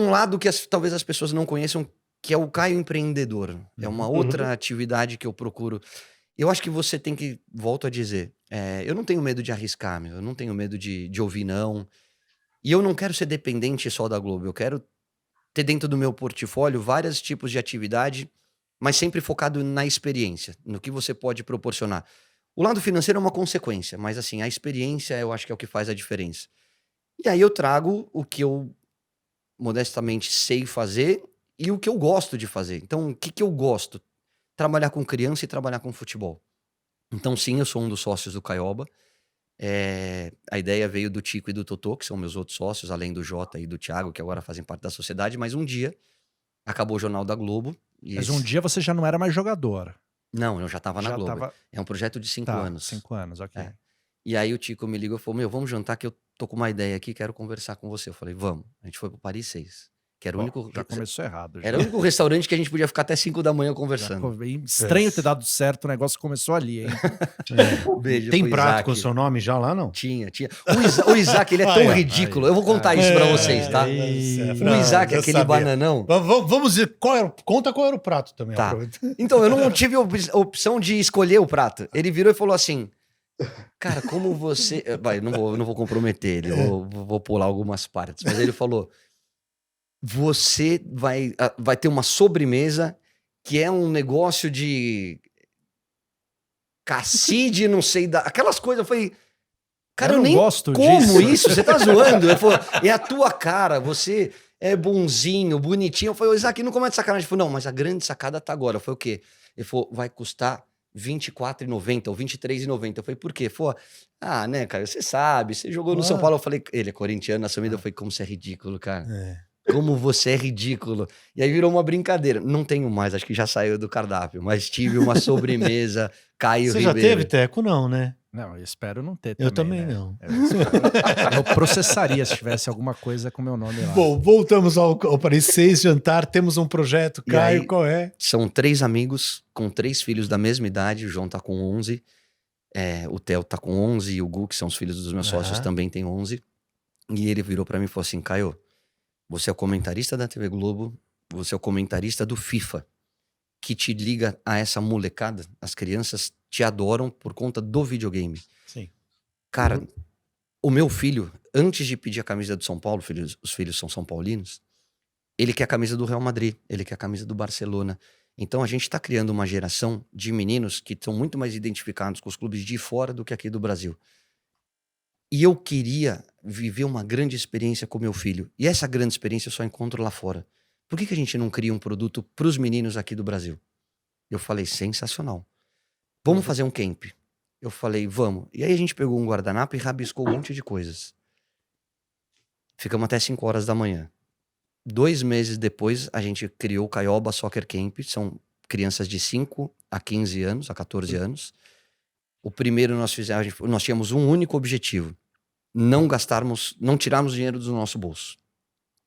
lado que talvez as pessoas não conheçam, que é o Caio empreendedor. É uma outra atividade que eu procuro. Eu acho que você tem que, volto a dizer, eu não tenho medo de arriscar, eu não tenho medo de ouvir não. E eu não quero ser dependente só da Globo, eu quero ter dentro do meu portfólio vários tipos de atividade, mas sempre focado na experiência, no que você pode proporcionar. O lado financeiro é uma consequência, mas assim, a experiência eu acho que é o que faz a diferença. E aí eu trago o que eu modestamente sei fazer e o que eu gosto de fazer. Então, o que eu gosto? Trabalhar com criança e trabalhar com futebol. Então, sim, eu sou um dos sócios do Caioba. A ideia veio do Tico e do Totô, que são meus outros sócios, além do Jota e do Thiago, que agora fazem parte da sociedade, mas um dia acabou o Jornal da Globo. Mas um dia você já não era mais jogador. Não, eu já estava na Globo. É um projeto de 5 anos. 5 anos, ok. E aí o Tico me ligou e falou, vamos jantar que eu tô com uma ideia aqui, quero conversar com você. Eu falei, vamos. A gente foi pro Paris 6, que era o único... Já começou errado. Era o único restaurante que a gente podia ficar até 5 da manhã Já conversando. estranho ter dado certo, o negócio começou ali, hein? Beijo Tem pro prato Isaac. com o seu nome já lá, não? Tinha. O Isaac, ele é tão ridículo. Eu vou contar isso pra vocês, tá? O Isaac, aquele bananão. Vamos dizer, conta qual era o prato também. Tá. Aproveita. Então, eu não tive opção de escolher o prato. Ele virou e falou assim, cara, como você... Vai, não vou comprometer ele, eu vou pular algumas partes. Mas ele falou, você vai ter uma sobremesa que é um negócio de casside, não sei, aquelas coisas. Eu falei, cara, eu não nem gosto como disso. isso, você tá zoando. Ele falou, é a tua cara, você é bonzinho, bonitinho. Eu falei, Isaac, não começa de sacanagem. Ele falou, não, mas a grande sacada tá agora. Eu falei, o quê? Ele falou, vai custar R$24,90 ou R$23,90. Eu falei, por quê? Ele falou, né, cara, você sabe, você jogou no São Paulo. Eu falei, ele é corintiano, assumido. Eu falei, como você é ridículo, cara. Como você é ridículo. E aí virou uma brincadeira. Não tenho mais, acho que já saiu do cardápio, mas tive uma sobremesa, Caio Você Ribeiro. já teve, Teco? Não, né? Não, eu espero não ter Eu também, também né? não. Eu processaria se tivesse alguma coisa com meu nome lá. Bom, voltamos ao Paris 6 jantar. Temos um projeto. E Caio, aí- qual é? São 3 amigos com 3 filhos da mesma idade. O João tá com 11, o Theo tá com 11 e o Gu, que são os filhos dos meus sócios, também tem 11. E ele virou pra mim e falou assim, Caio, você é o comentarista da TV Globo, você é o comentarista do FIFA, que te liga a essa molecada. As crianças te adoram por conta do videogame. Sim. Cara, o meu filho, antes de pedir a camisa do São Paulo, os filhos são paulinos, ele quer a camisa do Real Madrid, ele quer a camisa do Barcelona. Então a gente tá criando uma geração de meninos que estão muito mais identificados com os clubes de fora do que aqui do Brasil. E eu queria viver uma grande experiência com meu filho. E essa grande experiência eu só encontro lá fora. Por que a gente não cria um produto para os meninos aqui do Brasil? Eu falei, sensacional. Vamos fazer um camp. Eu falei, vamos. E aí a gente pegou um guardanapo e rabiscou um monte de coisas. Ficamos até 5 horas da manhã. 2 meses depois, a gente criou o Caioba Soccer Camp. São crianças de 5 a 15 anos, a 14 anos. O primeiro nós tínhamos um único objetivo. Não tirarmos dinheiro do nosso bolso.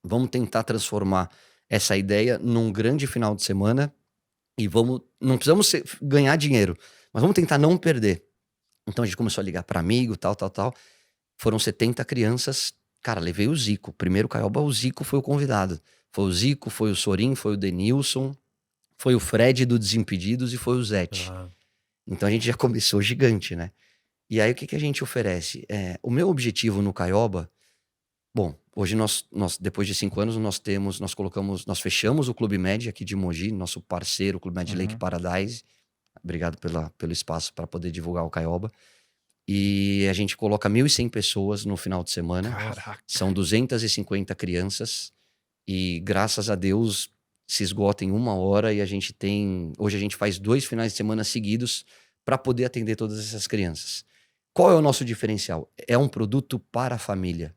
Vamos tentar transformar essa ideia num grande final de semana e não precisamos ganhar dinheiro, mas vamos tentar não perder. Então a gente começou a ligar para amigo, tal. Foram 70 crianças. Cara, levei o Zico. Primeiro Caioba, o Zico foi o convidado. Foi o Zico, foi o Sorin, foi o Denilson, foi o Fred do Desimpedidos e foi o Zete. Então a gente já começou gigante, né? E aí o que a gente oferece? O meu objetivo no Caioba, bom, hoje nós depois de 5 anos nós fechamos o Clube Med aqui de Mogi, nosso parceiro, o Clube Med Lake Paradise. Obrigado pelo espaço para poder divulgar o Caioba. E a gente coloca 1.100 pessoas no final de semana. Caraca. São 250 crianças e graças a Deus se esgota em 1 hora e hoje a gente faz 2 finais de semana seguidos para poder atender todas essas crianças. Qual é o nosso diferencial? É um produto para a família.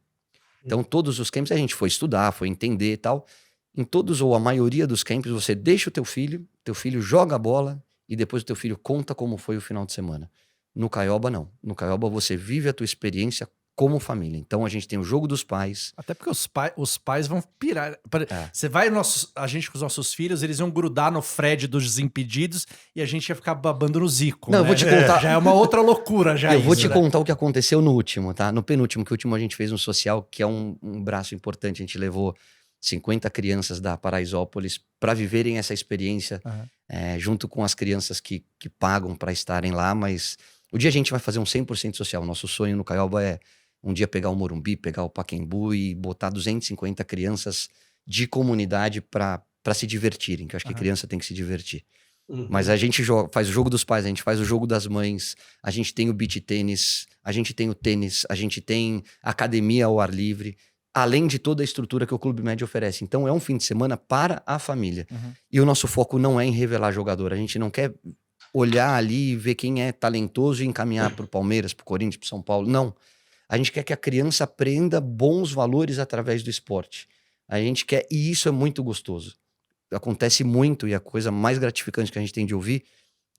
Então todos os camps a gente foi estudar, foi entender e tal. Em todos ou a maioria dos camps você deixa o teu filho joga a bola e depois o teu filho conta como foi o final de semana. No Caioba não. No Caioba você vive a tua experiência como família. Então a gente tem o jogo dos pais. Até porque os pais vão pirar. Você vai, a gente com os nossos filhos, eles iam grudar no Fred dos Desimpedidos e a gente ia ficar babando no Zico. Não, né? eu vou te contar. Já é uma outra loucura, já. Eu vou te né? contar o que aconteceu no último, tá? No penúltimo, que o último a gente fez um social, que é um braço importante. A gente levou 50 crianças da Paraisópolis para viverem essa experiência junto com as crianças que pagam para estarem lá, mas o dia a gente vai fazer um 100% social. Nosso sonho no Caioba é um dia pegar o Morumbi, pegar o Pacaembu e botar 250 crianças de comunidade para se divertirem, que eu acho que criança tem que se divertir. Mas a gente faz o jogo dos pais, a gente faz o jogo das mães, a gente tem o beach tênis, a gente tem o tênis, a gente tem academia ao ar livre, além de toda a estrutura que o Clube Med oferece. Então é um fim de semana para a família. E o nosso foco não é em revelar jogador, a gente não quer olhar ali e ver quem é talentoso e encaminhar para o Palmeiras, para o Corinthians, para o São Paulo, não. A gente quer que a criança aprenda bons valores através do esporte. A gente quer, e isso é muito gostoso. Acontece muito, e a coisa mais gratificante que a gente tem de ouvir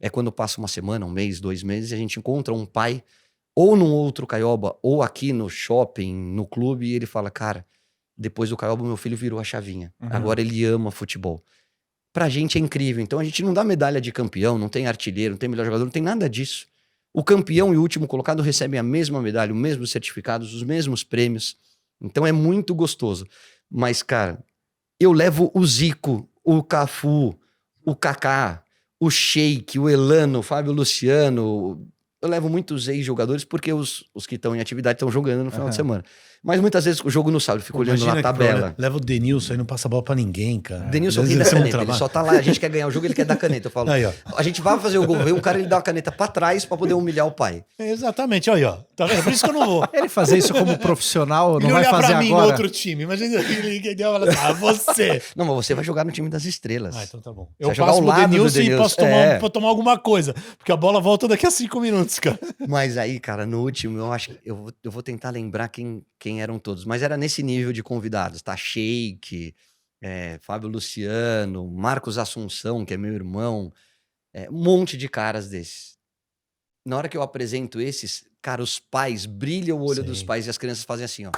é quando passa uma semana, 1 mês, 2 meses, e a gente encontra um pai ou num outro Caioba, ou aqui no shopping, no clube, e ele fala, cara, depois do Caioba, meu filho virou a chavinha. Agora ele ama futebol. Pra gente é incrível. Então a gente não dá medalha de campeão, não tem artilheiro, não tem melhor jogador, não tem nada disso. O campeão e o último colocado recebem a mesma medalha, os mesmos certificados, os mesmos prêmios. Então é muito gostoso. Mas, cara, eu levo o Zico, o Cafu, o Kaká, o Sheik, o Elano, o Fábio Luciano. Eu levo muitos ex-jogadores porque os que estão em atividade estão jogando no final de semana. Mas muitas vezes o jogo no sábado, eu fico olhando na tabela. Leva o Denilson aí, não passa a bola pra ninguém, cara. Denilson quem dá caneta, ele só tá lá, a gente quer ganhar o jogo, ele quer dar caneta. Eu falo, Aí, ó. a gente vai fazer o gol, vem um cara, ele dá uma caneta pra trás pra poder humilhar o pai. Exatamente, aí, ó. Tá vendo? Por isso que eu não vou. Ele fazer isso como profissional, não Ele vai olhar fazer pra mim no agora. outro time. Imagina ele fala, você. Não, mas você vai jogar no time das estrelas. Ah, então tá bom. Você Eu vai jogar passo ao pro lado do Denilson e Denilson. posso pra tomar alguma coisa. Porque a bola volta daqui a 5 minutos, cara. Mas aí, cara, no último, eu acho que eu vou tentar lembrar quem eram todos. Mas era nesse nível de convidados, tá? Sheik, Fábio Luciano, Marcos Assunção, que é meu irmão, um monte de caras desses. Na hora que eu apresento esses, cara, os pais, brilha o olho Sim. dos pais e as crianças fazem assim, ó.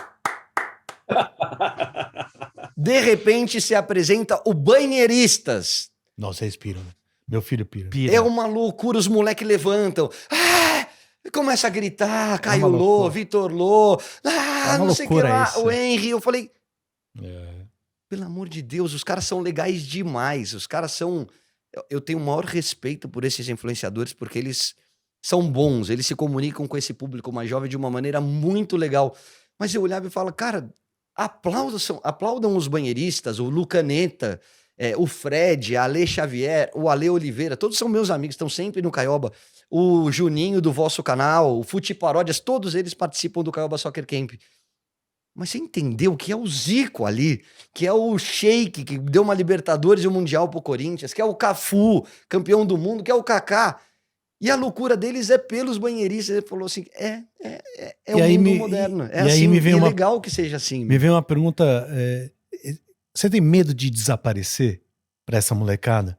De repente se apresenta o Banheiristas. Nossa, eles piram, né? Meu filho pira. Pira. É uma loucura, os moleques levantam. Começa a gritar, Caio Lô, loucura. Vitor Lô, uma não sei o que loucura lá, isso. o Henry. Eu falei, É. pelo amor de Deus, os caras são legais demais. Os caras são... Eu tenho o maior respeito por esses influenciadores, porque eles são bons, eles se comunicam com esse público mais jovem de uma maneira muito legal. Mas eu olhava e falava, cara, aplaudam os banheiristas, o Lucaneta, o Fred, a Ale Xavier, o Ale Oliveira, todos são meus amigos, estão sempre no Caioba. O Juninho do vosso canal, o Fute Paródias, todos eles participam do Caioba Soccer Camp. Mas você entendeu que é o Zico ali, que é o Sheik, que deu uma Libertadores e um Mundial pro Corinthians, que é o Cafu, campeão do mundo, que é o Kaká. E a loucura deles é pelos banheiristas. Ele falou assim, o mundo moderno. É assim, e é legal que seja assim. Me veio uma pergunta, você tem medo de desaparecer pra essa molecada?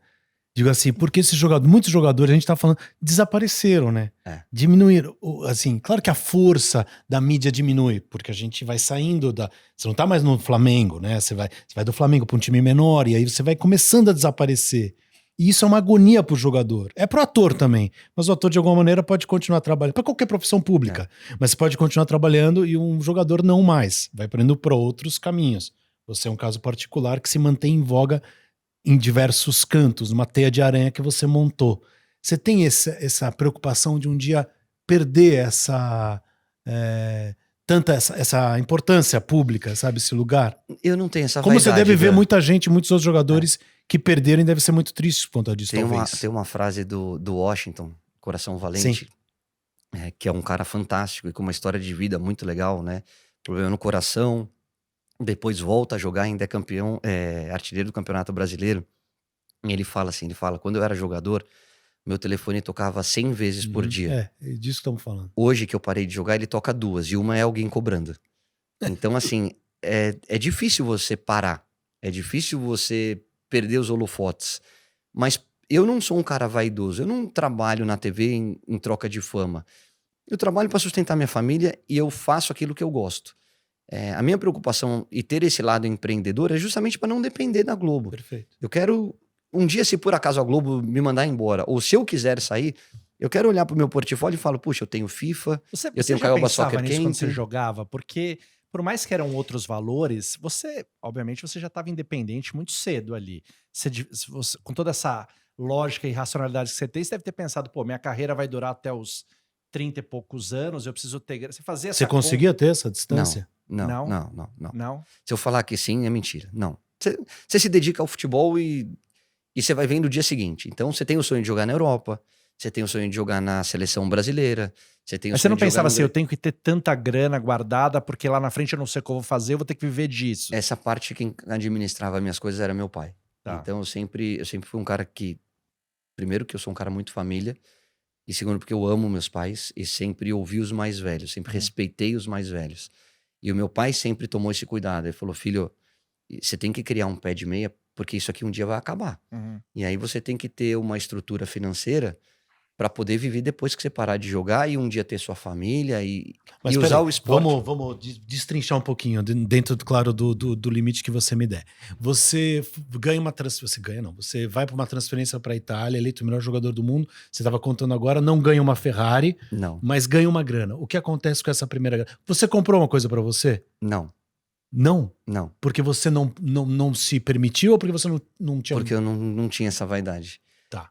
Digo assim, porque muitos jogadores, a gente tá falando, desapareceram, né? Diminuíram. Assim, claro que a força da mídia diminui, porque a gente vai saindo da... Você não tá mais no Flamengo, né? Você vai do Flamengo pra um time menor, e aí você vai começando a desaparecer. E isso é uma agonia pro jogador. É pro ator também. Mas o ator, de alguma maneira, pode continuar trabalhando. Pra qualquer profissão pública. Mas você pode continuar trabalhando e um jogador não mais. Vai indo pra outros caminhos. Você é um caso particular que se mantém em voga em diversos cantos, numa teia de aranha que você montou. Você tem essa preocupação de um dia perder essa importância pública, sabe, esse lugar? Eu não tenho essa Como vaidade, você deve ver velho. muita gente, muitos outros jogadores que perderam e devem ser muito tristes por conta disso, talvez. Tem uma frase do Washington, Coração Valente, que é um cara fantástico e com uma história de vida muito legal, né? Problema no coração, depois volta a jogar, ainda é campeão, artilheiro do Campeonato Brasileiro. E ele fala assim, quando eu era jogador, meu telefone tocava 100 vezes por dia. É disso que estamos falando. Hoje que eu parei de jogar, ele toca 2, e uma é alguém cobrando. Então, assim, é difícil você parar, é difícil você perder os holofotes. Mas eu não sou um cara vaidoso, eu não trabalho na TV em troca de fama. Eu trabalho para sustentar minha família e eu faço aquilo que eu gosto. A minha preocupação e ter esse lado empreendedor é justamente para não depender da Globo. Perfeito. Eu quero, um dia, se por acaso a Globo me mandar embora, ou se eu quiser sair, eu quero olhar pro meu portfólio e falar, puxa, eu tenho FIFA, eu tenho já Caioba pensava Soccer nisso quando Camp. você jogava? Porque, por mais que eram outros valores, obviamente, você já estava independente muito cedo ali. Você, com toda essa lógica e racionalidade que você tem, você deve ter pensado, pô, minha carreira vai durar até os 30 e poucos anos, eu preciso ter... Você fazia essa Você conseguia ter essa distância? Não. Não? Se eu falar que sim, é mentira. Não. Você se dedica ao futebol e você vai vendo o dia seguinte. Então, você tem o sonho de jogar na Europa, você tem o sonho de jogar na seleção brasileira, você tem o Mas você sonho não de jogar pensava no... assim, eu tenho que ter tanta grana guardada, porque lá na frente eu não sei o que eu vou fazer, eu vou ter que viver disso. Essa parte, quem administrava minhas coisas era meu pai. Tá. Então, eu sempre fui um cara que... Primeiro, que eu sou um cara muito família. E segundo, porque eu amo meus pais e sempre ouvi os mais velhos, sempre respeitei os mais velhos. E o meu pai sempre tomou esse cuidado. Ele falou, filho, você tem que criar um pé de meia, porque isso aqui um dia vai acabar. E aí você tem que ter uma estrutura financeira para poder viver depois que você parar de jogar e um dia ter sua família Mas e usar o esporte. Vamos destrinchar um pouquinho, dentro, claro, do limite que você me der. Você ganha uma transferência. Você ganha, não. Você vai para uma transferência para a Itália, eleito o melhor jogador do mundo. Você estava contando agora, não ganha uma Ferrari, Não, mas ganha uma grana. O que acontece com essa primeira grana? Você comprou uma coisa para você? não, Não. não. Porque você não se permitiu ou porque você não tinha. Porque eu não tinha essa vaidade. Tá.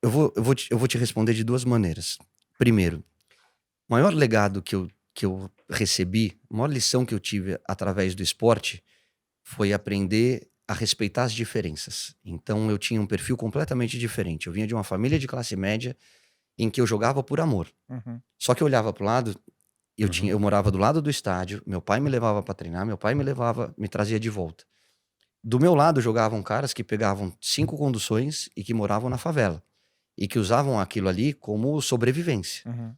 Eu vou te responder de duas maneiras. Primeiro, o maior legado que eu recebi, a maior lição que eu tive através do esporte foi aprender a respeitar as diferenças. Então eu tinha um perfil completamente diferente. Eu vinha de uma família de classe média em que eu jogava por amor. Uhum. Só que eu olhava pro lado, Uhum. eu morava do lado do estádio, meu pai me levava para treinar, meu pai me trazia de volta. Do meu lado jogavam caras que pegavam 5 conduções e que moravam na favela. E que usavam aquilo ali como sobrevivência. Uhum.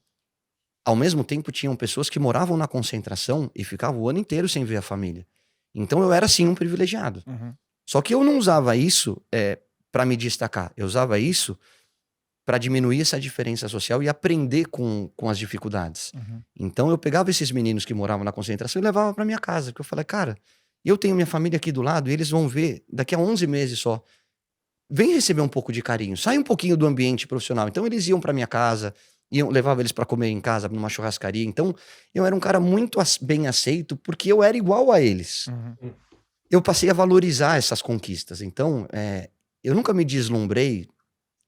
Ao mesmo tempo, tinham pessoas que moravam na concentração e ficavam o ano inteiro sem ver a família. Então eu era sim um privilegiado. Uhum. Só que eu não usava isso para me destacar. Eu usava isso para diminuir essa diferença social e aprender com as dificuldades. Uhum. Então eu pegava esses meninos que moravam na concentração e levava para minha casa. Porque eu falei, cara, eu tenho minha família aqui do lado e eles vão ver daqui a 11 meses só. Vem receber um pouco de carinho, sai um pouquinho do ambiente profissional. Então eles iam para minha casa, levava eles para comer em casa, numa churrascaria. Então eu era um cara muito bem aceito porque eu era igual a eles. Uhum. Eu passei a valorizar essas conquistas. Então eu nunca me deslumbrei,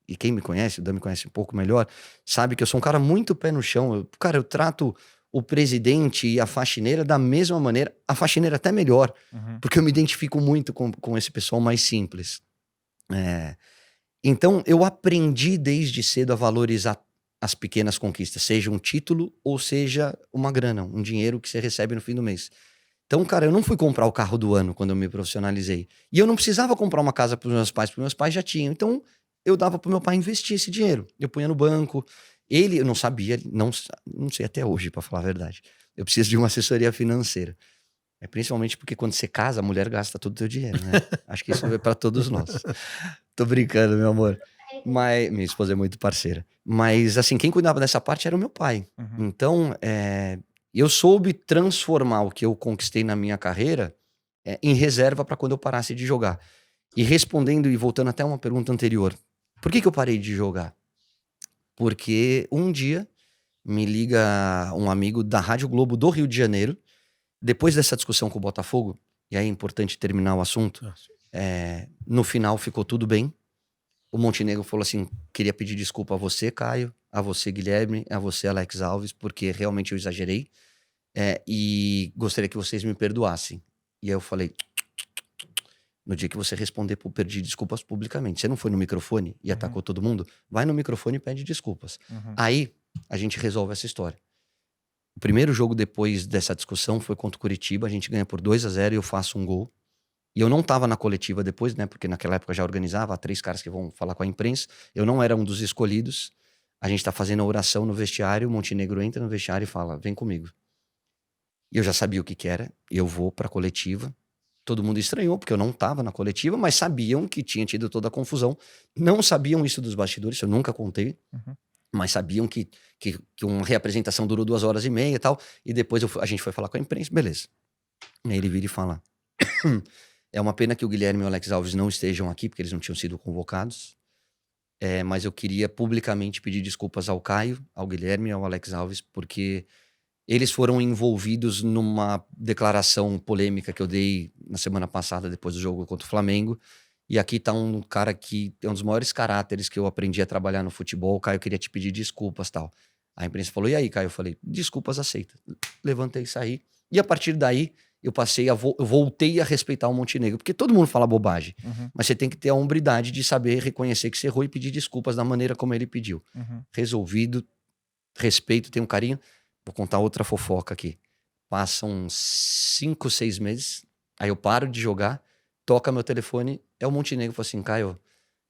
e quem me conhece, o Dan me conhece um pouco melhor, sabe que eu sou um cara muito pé no chão. Eu trato o presidente e a faxineira da mesma maneira, a faxineira até melhor, Uhum. porque eu me identifico muito com esse pessoal mais simples. Então eu aprendi desde cedo a valorizar as pequenas conquistas, seja um título ou seja uma grana, um dinheiro que você recebe no fim do mês. Então, cara, eu não fui comprar o carro do ano quando eu me profissionalizei. E eu não precisava comprar uma casa para os meus pais, porque meus pais já tinham. Então eu dava para o meu pai investir esse dinheiro. Eu punha no banco. Eu não sabia, não sei até hoje, para falar a verdade. Eu preciso de uma assessoria financeira. Principalmente porque quando você casa, a mulher gasta todo o teu dinheiro, né? Acho que isso é para todos nós. Tô brincando, meu amor. Mas minha esposa é muito parceira. Mas, assim, quem cuidava dessa parte era o meu pai. Uhum. Então, eu soube transformar o que eu conquistei na minha carreira em reserva para quando eu parasse de jogar. E respondendo e voltando até uma pergunta anterior, por que eu parei de jogar? Porque um dia me liga um amigo da Rádio Globo do Rio de Janeiro, depois dessa discussão com o Botafogo, e aí é importante terminar o assunto, no final ficou tudo bem. O Montenegro falou assim, queria pedir desculpa a você, Caio, a você, Guilherme, a você, Alex Alves, porque realmente eu exagerei, e gostaria que vocês me perdoassem. E aí eu falei, no dia que você responder, pedir desculpas publicamente, você não foi no microfone e atacou todo mundo? Vai no microfone e pede desculpas. Uhum. Aí a gente resolve essa história. O primeiro jogo depois dessa discussão foi contra o Curitiba, a gente ganha por 2-0 e eu faço um gol. E eu não tava na coletiva depois, né? Porque naquela época já organizava 3 caras que vão falar com a imprensa. Eu não era um dos escolhidos. A gente tá fazendo a oração no vestiário, o Montenegro entra no vestiário e fala, vem comigo. E eu já sabia o que era, eu vou pra coletiva. Todo mundo estranhou, porque eu não tava na coletiva, mas sabiam que tinha tido toda a confusão. Não sabiam isso dos bastidores, eu nunca contei. Uhum. Mas sabiam que uma reapresentação durou 2h30 e tal. E depois a gente foi falar com a imprensa, beleza. E aí ele vira e fala, é uma pena que o Guilherme e o Alex Alves não estejam aqui, porque eles não tinham sido convocados. Mas eu queria publicamente pedir desculpas ao Caio, ao Guilherme e ao Alex Alves, porque eles foram envolvidos numa declaração polêmica que eu dei na semana passada, depois do jogo contra o Flamengo. E aqui tá um cara que é um dos maiores caráteres que eu aprendi a trabalhar no futebol. Caio, eu queria te pedir desculpas, tal. A imprensa falou, e aí, Caio? Eu falei, desculpas, aceita. Levantei e saí. E a partir daí, eu voltei a respeitar o Montenegro. Porque todo mundo fala bobagem. Uhum. Mas você tem que ter a hombridade de saber reconhecer que você errou e pedir desculpas da maneira como ele pediu. Uhum. Resolvido, respeito, tenho um carinho. Vou contar outra fofoca aqui. Passam uns 5, 6 meses. Aí eu paro de jogar. Toca meu telefone, é o Montenegro. Falou assim, Caio,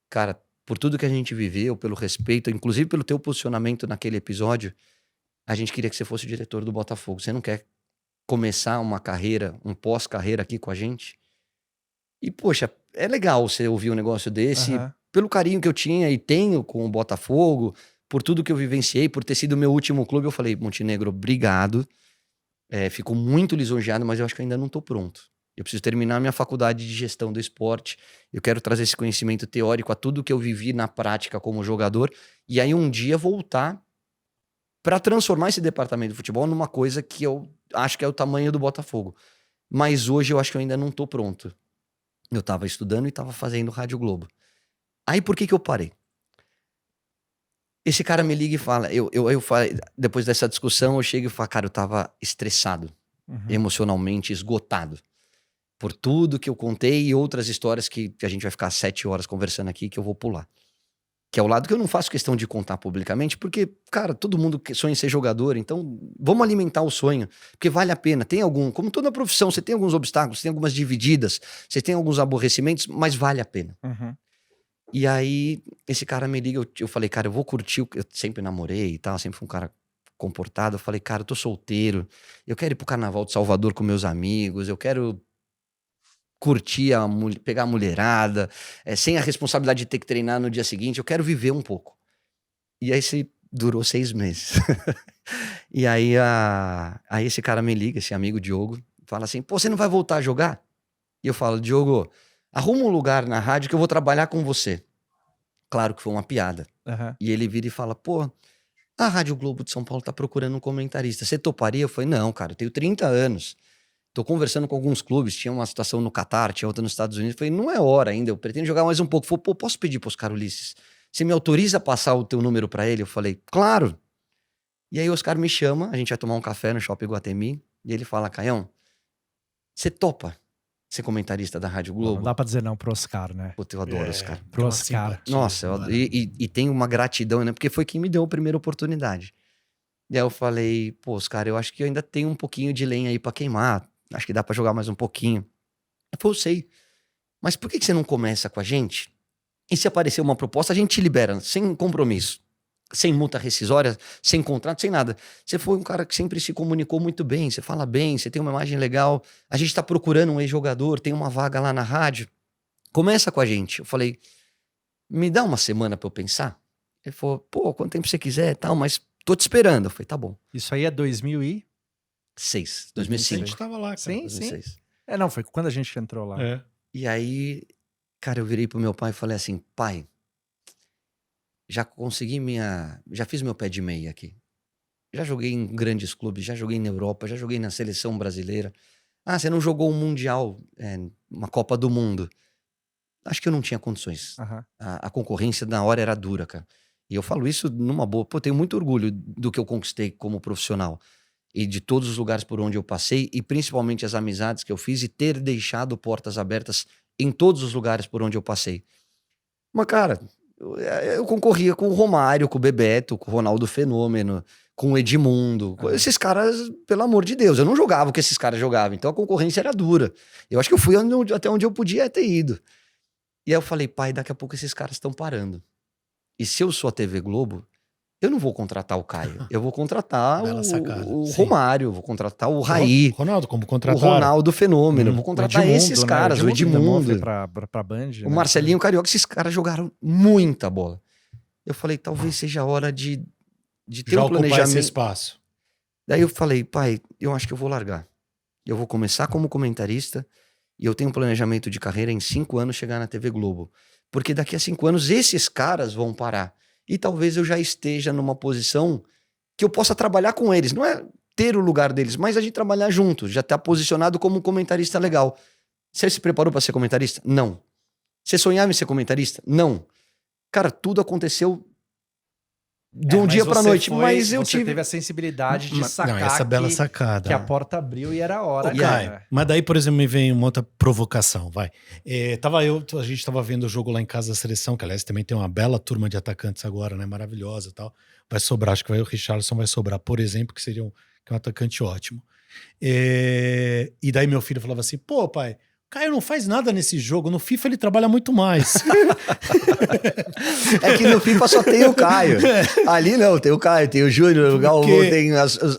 cara, por tudo que a gente viveu, pelo respeito, inclusive pelo teu posicionamento naquele episódio, a gente queria que você fosse o diretor do Botafogo. Você não quer começar uma carreira, um pós-carreira aqui com a gente? E, poxa, é legal você ouvir um negócio desse, Uhum. pelo carinho que eu tinha e tenho com o Botafogo, por tudo que eu vivenciei, por ter sido o meu último clube, eu falei, Montenegro, obrigado. Fico muito lisonjeado, mas eu acho que eu ainda não estou pronto. Eu preciso terminar minha faculdade de gestão do esporte. Eu quero trazer esse conhecimento teórico a tudo que eu vivi na prática como jogador. E aí um dia voltar para transformar esse departamento de futebol numa coisa que eu acho que é o tamanho do Botafogo. Mas hoje eu acho que eu ainda não estou pronto. Eu estava estudando e estava fazendo Rádio Globo. Aí por que eu parei? Esse cara me liga e fala, eu falei, depois dessa discussão, eu chego e falo, cara, eu tava estressado, emocionalmente esgotado, por tudo que eu contei e outras histórias que a gente vai ficar 7 horas conversando aqui, que eu vou pular. Que é o lado que eu não faço questão de contar publicamente, porque, cara, todo mundo sonha em ser jogador, então vamos alimentar o sonho, porque vale a pena. Tem como toda profissão, você tem alguns obstáculos, tem algumas divididas, você tem alguns aborrecimentos, mas vale a pena. E aí, esse cara me liga, eu falei, cara, eu vou curtir, eu sempre namorei e tal, sempre fui um cara comportado, eu falei, cara, eu tô solteiro, eu quero ir pro Carnaval de Salvador com meus amigos, eu quero curtir, pegar a mulherada, sem a responsabilidade de ter que treinar no dia seguinte, eu quero viver um pouco. E aí durou 6 meses. E aí, aí esse cara me liga, esse amigo Diogo, fala assim, pô, você não vai voltar a jogar? E eu falo, Diogo, arruma um lugar na rádio que eu vou trabalhar com você. Claro que foi uma piada. E ele vira e fala, pô, a Rádio Globo de São Paulo tá procurando um comentarista. Você toparia? Eu falei, não, cara, eu tenho 30 anos. Tô conversando com alguns clubes, tinha uma situação no Catar, tinha outra nos Estados Unidos. Eu falei, não é hora ainda, eu pretendo jogar mais um pouco. Falei, pô, posso pedir pro Oscar Ulisses? Você me autoriza a passar o teu número pra ele? Eu falei, claro. E aí o Oscar me chama, a gente vai tomar um café no Shopping Iguatemi, e ele fala, Caião, você topa ser comentarista da Rádio Globo? Não dá pra dizer não pro Oscar, né? Puta, eu adoro Oscar. Pro Oscar. Nossa, e tenho uma gratidão, né? Porque foi quem me deu a primeira oportunidade. E aí eu falei, pô, Oscar, eu acho que eu ainda tenho um pouquinho de lenha aí pra queimar. Acho que dá pra jogar mais um pouquinho. Ele falou, eu sei. Mas por que você não começa com a gente? E se aparecer uma proposta, a gente te libera, sem compromisso. Sem multa rescisória, sem contrato, sem nada. Você foi um cara que sempre se comunicou muito bem, você fala bem, você tem uma imagem legal. A gente tá procurando um ex-jogador, tem uma vaga lá na rádio. Começa com a gente. Eu falei, me dá uma semana pra eu pensar? Ele falou, pô, quanto tempo você quiser e tal, mas tô te esperando. Eu falei, tá bom. Isso aí é 2006. 2005. A gente tava lá, cara. Sim, 2006. sim. Não, foi quando a gente entrou lá. E aí, cara, eu virei pro meu pai e falei assim, pai, já fiz meu pé de meia aqui. Já joguei em grandes clubes, já joguei na Europa, já joguei na seleção brasileira. Ah, você não jogou um Mundial, uma Copa do Mundo. Acho que eu não tinha condições. A concorrência na hora era dura, cara. E eu falo isso numa boa. Pô, tenho muito orgulho do que eu conquistei como profissional. E de todos os lugares por onde eu passei, e principalmente as amizades que eu fiz, e ter deixado portas abertas em todos os lugares por onde eu passei. Mas, cara, eu concorria com o Romário, com o Bebeto, com o Ronaldo Fenômeno, com o Edmundo. Esses caras, pelo amor de Deus, eu não jogava o que esses caras jogavam. Então a concorrência era dura. Eu acho que eu fui até onde eu podia ter ido. E aí eu falei, pai, daqui a pouco esses caras estão parando. E se eu sou a TV Globo, eu não vou contratar o Caio. Eu vou contratar o Romário, eu vou contratar o Raí. Ronaldo, como contratar? O Ronaldo Fenômeno. Vou contratar esses caras, o Edmundo. Pra Band, o Marcelinho Carioca. Esses caras jogaram muita bola. Eu falei, talvez seja a hora de ter já um planejamento. Esse espaço. Daí eu falei, pai, eu acho que eu vou largar. Eu vou começar como comentarista e eu tenho um planejamento de carreira em 5 anos chegar na TV Globo. Porque daqui a 5 anos esses caras vão parar. E talvez eu já esteja numa posição que eu possa trabalhar com eles. Não é ter o lugar deles, mas a gente trabalhar junto. Já tá posicionado como um comentarista legal. Você se preparou para ser comentarista? Não. Você sonhava em ser comentarista? Não. Cara, tudo aconteceu de um dia pra noite. Mas eu tive... teve a sensibilidade de sacar essa bela sacada. Que a porta abriu e era a hora. Cara. Mas daí, por exemplo, me vem uma outra provocação, vai. A gente tava vendo o jogo lá em casa da seleção, que aliás também tem uma bela turma de atacantes agora, né? Maravilhosa e tal. Vai sobrar, acho que o Richarlison vai sobrar, por exemplo, que seria um atacante ótimo. E daí meu filho falava assim, pô, pai, o Caio não faz nada nesse jogo, no FIFA ele trabalha muito mais. É que no FIFA só tem o Caio. Ali não, tem o Caio, tem o Júnior, o Galvão, tem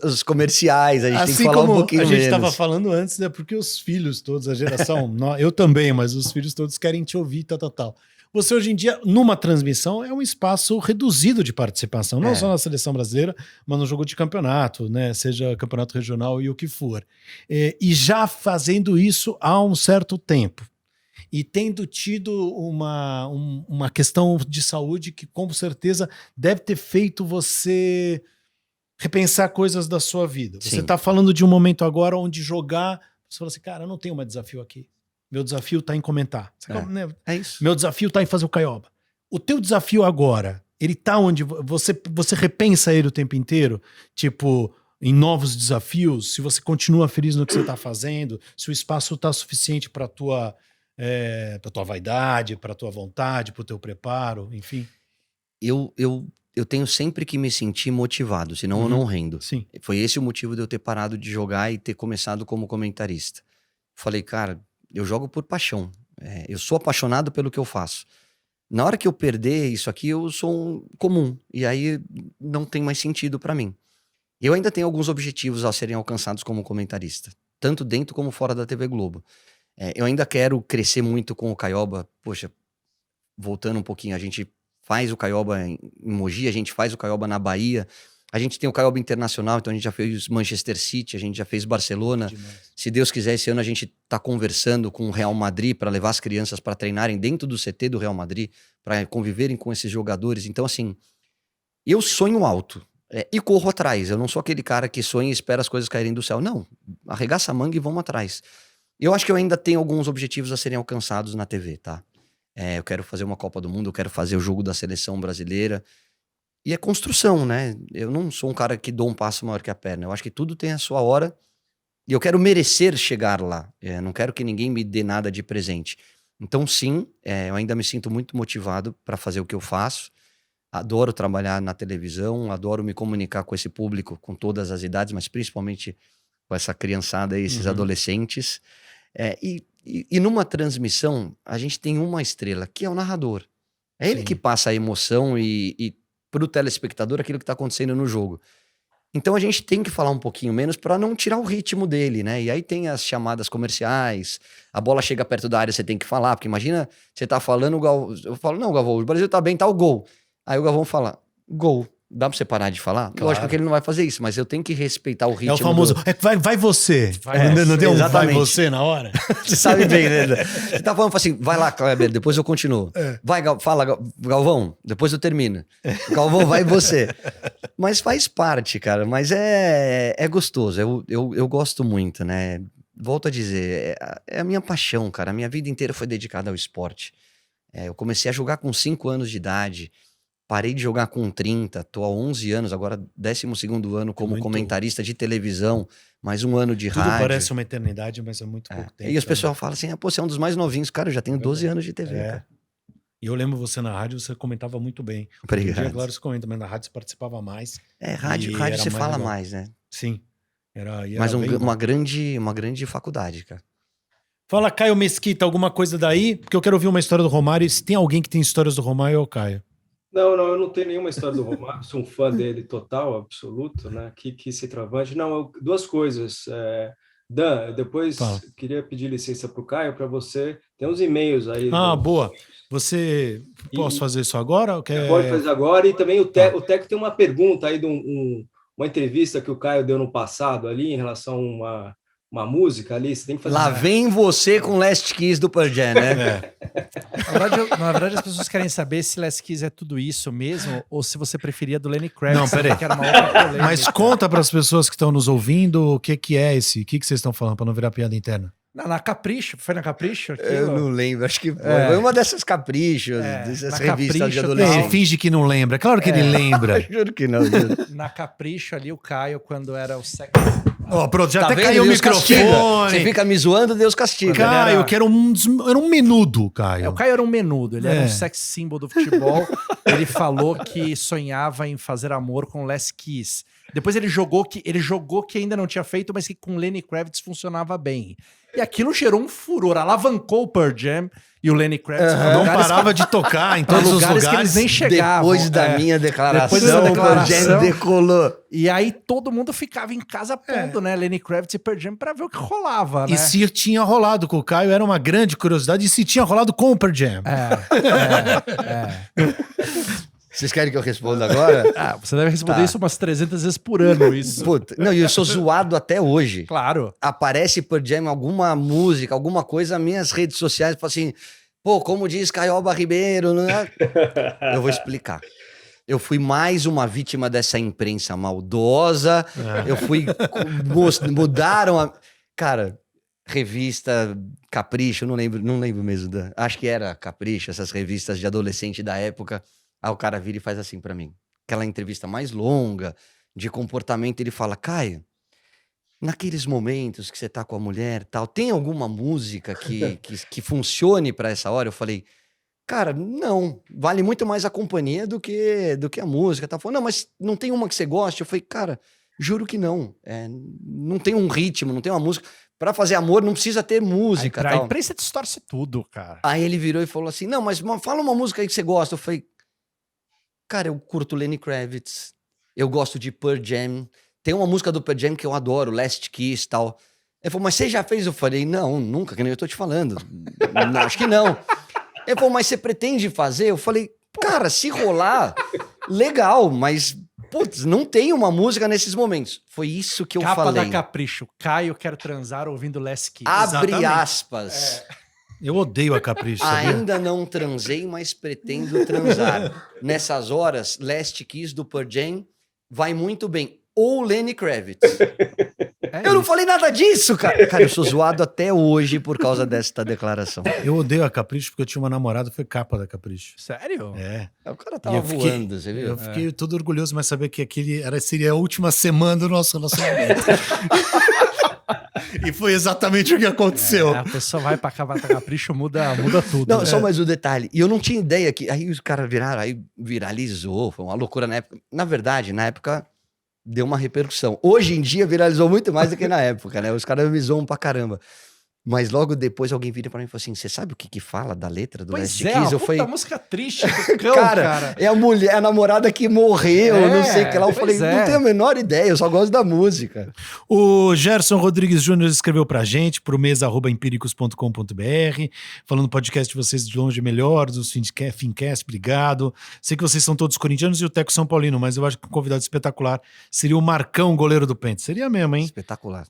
os comerciais, a gente tem que falar um pouquinho menos. A gente estava falando antes, né, porque os filhos todos, a geração, eu também, mas os filhos todos querem te ouvir, tal. você hoje em dia, numa transmissão, é um espaço reduzido de participação, não É. só na seleção brasileira, mas no jogo de campeonato, né? Seja campeonato regional e o que for. E já fazendo isso há um certo tempo. E tendo tido uma questão de saúde que, com certeza, deve ter feito você repensar coisas da sua vida. Você Sim. está falando de um momento agora onde jogar, você fala assim, cara, eu não tenho mais desafio aqui. Meu desafio está em comentar. Né? É isso. Meu desafio está em fazer o Caioba. O teu desafio agora, ele está onde você repensa ele o tempo inteiro? Tipo, em novos desafios? Se você continua feliz no que você está fazendo? Se o espaço está suficiente para tua vaidade, para tua vontade, para o teu preparo, enfim? Eu tenho sempre que me sentir motivado, senão eu não rendo. Sim. Foi esse o motivo de eu ter parado de jogar e ter começado como comentarista. Falei, cara, eu jogo por paixão. Eu sou apaixonado pelo que eu faço. Na hora que eu perder isso aqui, eu sou um comum. E aí não tem mais sentido pra mim. Eu ainda tenho alguns objetivos a serem alcançados como comentarista. Tanto dentro como fora da TV Globo. Eu ainda quero crescer muito com o Caioba. Poxa, voltando um pouquinho, a gente faz o Caioba em Mogi, a gente faz o Caioba na Bahia. A gente tem o Caioba Internacional, então a gente já fez Manchester City, a gente já fez Barcelona. Demais. Se Deus quiser, esse ano a gente está conversando com o Real Madrid para levar as crianças para treinarem dentro do CT do Real Madrid, para conviverem com esses jogadores. Então, assim, eu sonho alto e corro atrás. Eu não sou aquele cara que sonha e espera as coisas caírem do céu. Não, arregaça a manga e vamos atrás. Eu acho que eu ainda tenho alguns objetivos a serem alcançados na TV, tá? Eu quero fazer uma Copa do Mundo, eu quero fazer o jogo da seleção brasileira. E é construção, né? Eu não sou um cara que dou um passo maior que a perna. Eu acho que tudo tem a sua hora e eu quero merecer chegar lá. Não quero que ninguém me dê nada de presente. Então, sim, eu ainda me sinto muito motivado para fazer o que eu faço. Adoro trabalhar na televisão, adoro me comunicar com esse público, com todas as idades, mas principalmente com essa criançada e esses adolescentes. E numa transmissão, a gente tem uma estrela, que é o narrador. É ele Sim. que passa a emoção e para o telespectador aquilo que está acontecendo no jogo. Então a gente tem que falar um pouquinho menos para não tirar o ritmo dele, né? E aí tem as chamadas comerciais, a bola chega perto da área, você tem que falar, porque imagina, você tá falando, eu falo, não, Galvão, o Brasil tá bem, tá o gol. Aí o Galvão fala, gol. Dá pra você parar de falar? Claro. Lógico que ele não vai fazer isso, mas eu tenho que respeitar o ritmo. É o famoso, vai você. Não deu um vai exatamente. você na hora? Você sabe bem, né? Você tá falando assim, vai lá, Kleber, depois eu continuo. Vai, fala, Galvão, depois eu termino. Galvão, vai você. Mas faz parte, cara. Mas é gostoso. Eu gosto muito, né? Volto a dizer, é a minha paixão, cara. A minha vida inteira foi dedicada ao esporte. Eu comecei a jogar com 5 anos de idade. Parei de jogar com 30, tô há 11 anos, agora 12º ano como comentarista de televisão, mais um ano de Tudo rádio. parece uma eternidade, mas é muito pouco tempo. E os pessoal falam assim, pô, você é um dos mais novinhos. Cara, eu já tenho 12 anos de TV, cara. E eu lembro você na rádio, você comentava muito bem. Obrigado. Hoje em dia, claro, você comenta, mas na rádio você participava mais. Rádio E você era mais fala legal. mais, né? Sim. Mas bem bom. uma grande faculdade, cara. Fala, Caio Mesquita, alguma coisa daí? Porque eu quero ouvir uma história do Romário. E se tem alguém que tem histórias do Romário, é o Caio. Não, eu não tenho nenhuma história do Romário, sou um fã dele total, absoluto, né? Que centroavante. Não, duas coisas. Dan, depois Fala. queria pedir licença para o Caio, para você. Tem uns e-mails aí. Boa. Você... Posso fazer isso agora? Ou quer... Pode fazer agora. E também o Teco tem uma pergunta aí de uma entrevista que o Caio deu no passado ali, em relação a uma música ali. Você tem que fazer. Lá vem você com Last Kiss do Pearl Jam, né? Na verdade, as pessoas querem saber se Last Kiss é tudo isso mesmo, ou se você preferia do Lenny Kravitz. Não, peraí. Que era uma outra polêmica. Mas conta para as pessoas que estão nos ouvindo o que é esse. O que vocês estão falando para não virar piada interna? Na Capricho, foi na Capricho? Eu não lembro, acho que foi uma dessas caprichos, dessas na revistas Capricho de tem- adolescente. Ele finge que não lembra. Claro que ele lembra. Juro que não. Juro. Na Capricho ali, o Caio, quando era o sexo... Pronto, já Tá até vendo? caiu o Deus castiga. microfone. Você fica me zoando, Deus castiga. Caio, era- que era um menudo, Caio. O Caio era um menudo, ele era É. um sex symbol do futebol. Ele falou que sonhava em fazer amor com Les Kiss. Depois ele jogou que ainda não tinha feito, mas que com Lenny Kravitz funcionava bem. E aquilo gerou um furor, alavancou o Pearl Jam e o Lenny Kravitz. Não parava de tocar em Pra todos os lugares lugares. que eles nem chegavam. Depois da minha declaração, Depois dessa o Pearl Jam declaração. decolou. E aí todo mundo ficava em casa pondo, né? Lenny Kravitz e Pearl Jam pra ver o que rolava, né? E se tinha rolado com o Caio, era uma grande curiosidade. E se tinha rolado com o Pearl Jam. Vocês querem que eu responda agora? Ah, você deve responder Tá. isso umas 300 vezes por ano, isso. Puta, não, e eu sou zoado até hoje. Claro. Aparece Pearl Jam, alguma música, alguma coisa, minhas redes sociais, falo assim, pô, como diz Caioba Ribeiro, né? Eu vou explicar. Eu fui mais uma vítima dessa imprensa maldosa, eu fui, mudaram a... Cara, revista Capricho, não lembro mesmo, acho que era Capricho, essas revistas de adolescente da época. Aí o cara vira e faz assim pra mim. Aquela entrevista mais longa, de comportamento, ele fala, Caio, naqueles momentos que você tá com a mulher tal, tem alguma música que funcione pra essa hora? Eu falei, cara, não, vale muito mais a companhia do que a música. Tá falando, não, mas não tem uma que você goste? Eu falei, cara, juro que não. Não tem um ritmo, não tem uma música. Pra fazer amor não precisa ter música. A Tal. imprensa distorce tudo, cara. Aí ele virou e falou assim, não, mas fala uma música aí que você gosta. Eu falei, cara, eu curto Lenny Kravitz, eu gosto de Pearl Jam, tem uma música do Pearl Jam que eu adoro, Last Kiss e tal. Ele falou, mas você já fez? Eu falei, não, nunca, que nem eu tô te falando. Não, acho que não. Ele falou, mas você pretende fazer? Eu falei, cara, se rolar, legal, mas, putz, não tem uma música nesses momentos. Foi isso que eu Capa falei. da Capricho, Caio quero transar ouvindo Last Kiss. Abre Exatamente. aspas. Eu odeio a Capricho, sabia? Ainda não transei, mas pretendo transar. Nessas horas, Last Kiss do Pearl Jam vai muito bem. Ou Lenny Kravitz. Eu não falei nada disso, cara. Cara, eu sou zoado até hoje por causa desta declaração. Eu odeio a Capricho porque eu tinha uma namorada que foi capa da Capricho. Sério? É. O cara E tava eu fiquei- voando, você viu? Eu fiquei todo orgulhoso, mas saber que seria a última semana do nosso relacionamento. E foi exatamente o que aconteceu. A pessoa vai pra Capa da Capricho, muda tudo. Não, né? só mais um detalhe. E eu não tinha ideia que... Aí os caras viraram, aí viralizou, foi uma loucura na época. Na verdade, na época, deu uma repercussão. Hoje em dia, viralizou muito mais do que na época, né? Os caras me zoam pra caramba. Mas logo depois, alguém vira pra mim e falou assim, você sabe o que fala da letra do Pois Last é, Kiss? uma Eu puta falei, música triste do cão, cara, é a mulher, a namorada que morreu, É, não sei o que lá. Eu falei, pois é. não tenho a menor ideia, eu só gosto da música. O Gerson Rodrigues Júnior escreveu pra gente, pro mesa@empíricos.com.br, falando podcast de vocês de longe melhor, dos Fincast, obrigado. Sei que vocês são todos corintianos e o Teco São Paulino, mas eu acho que um convidado espetacular seria o Marcão, goleiro do Pente. Seria mesmo, hein? Espetacular.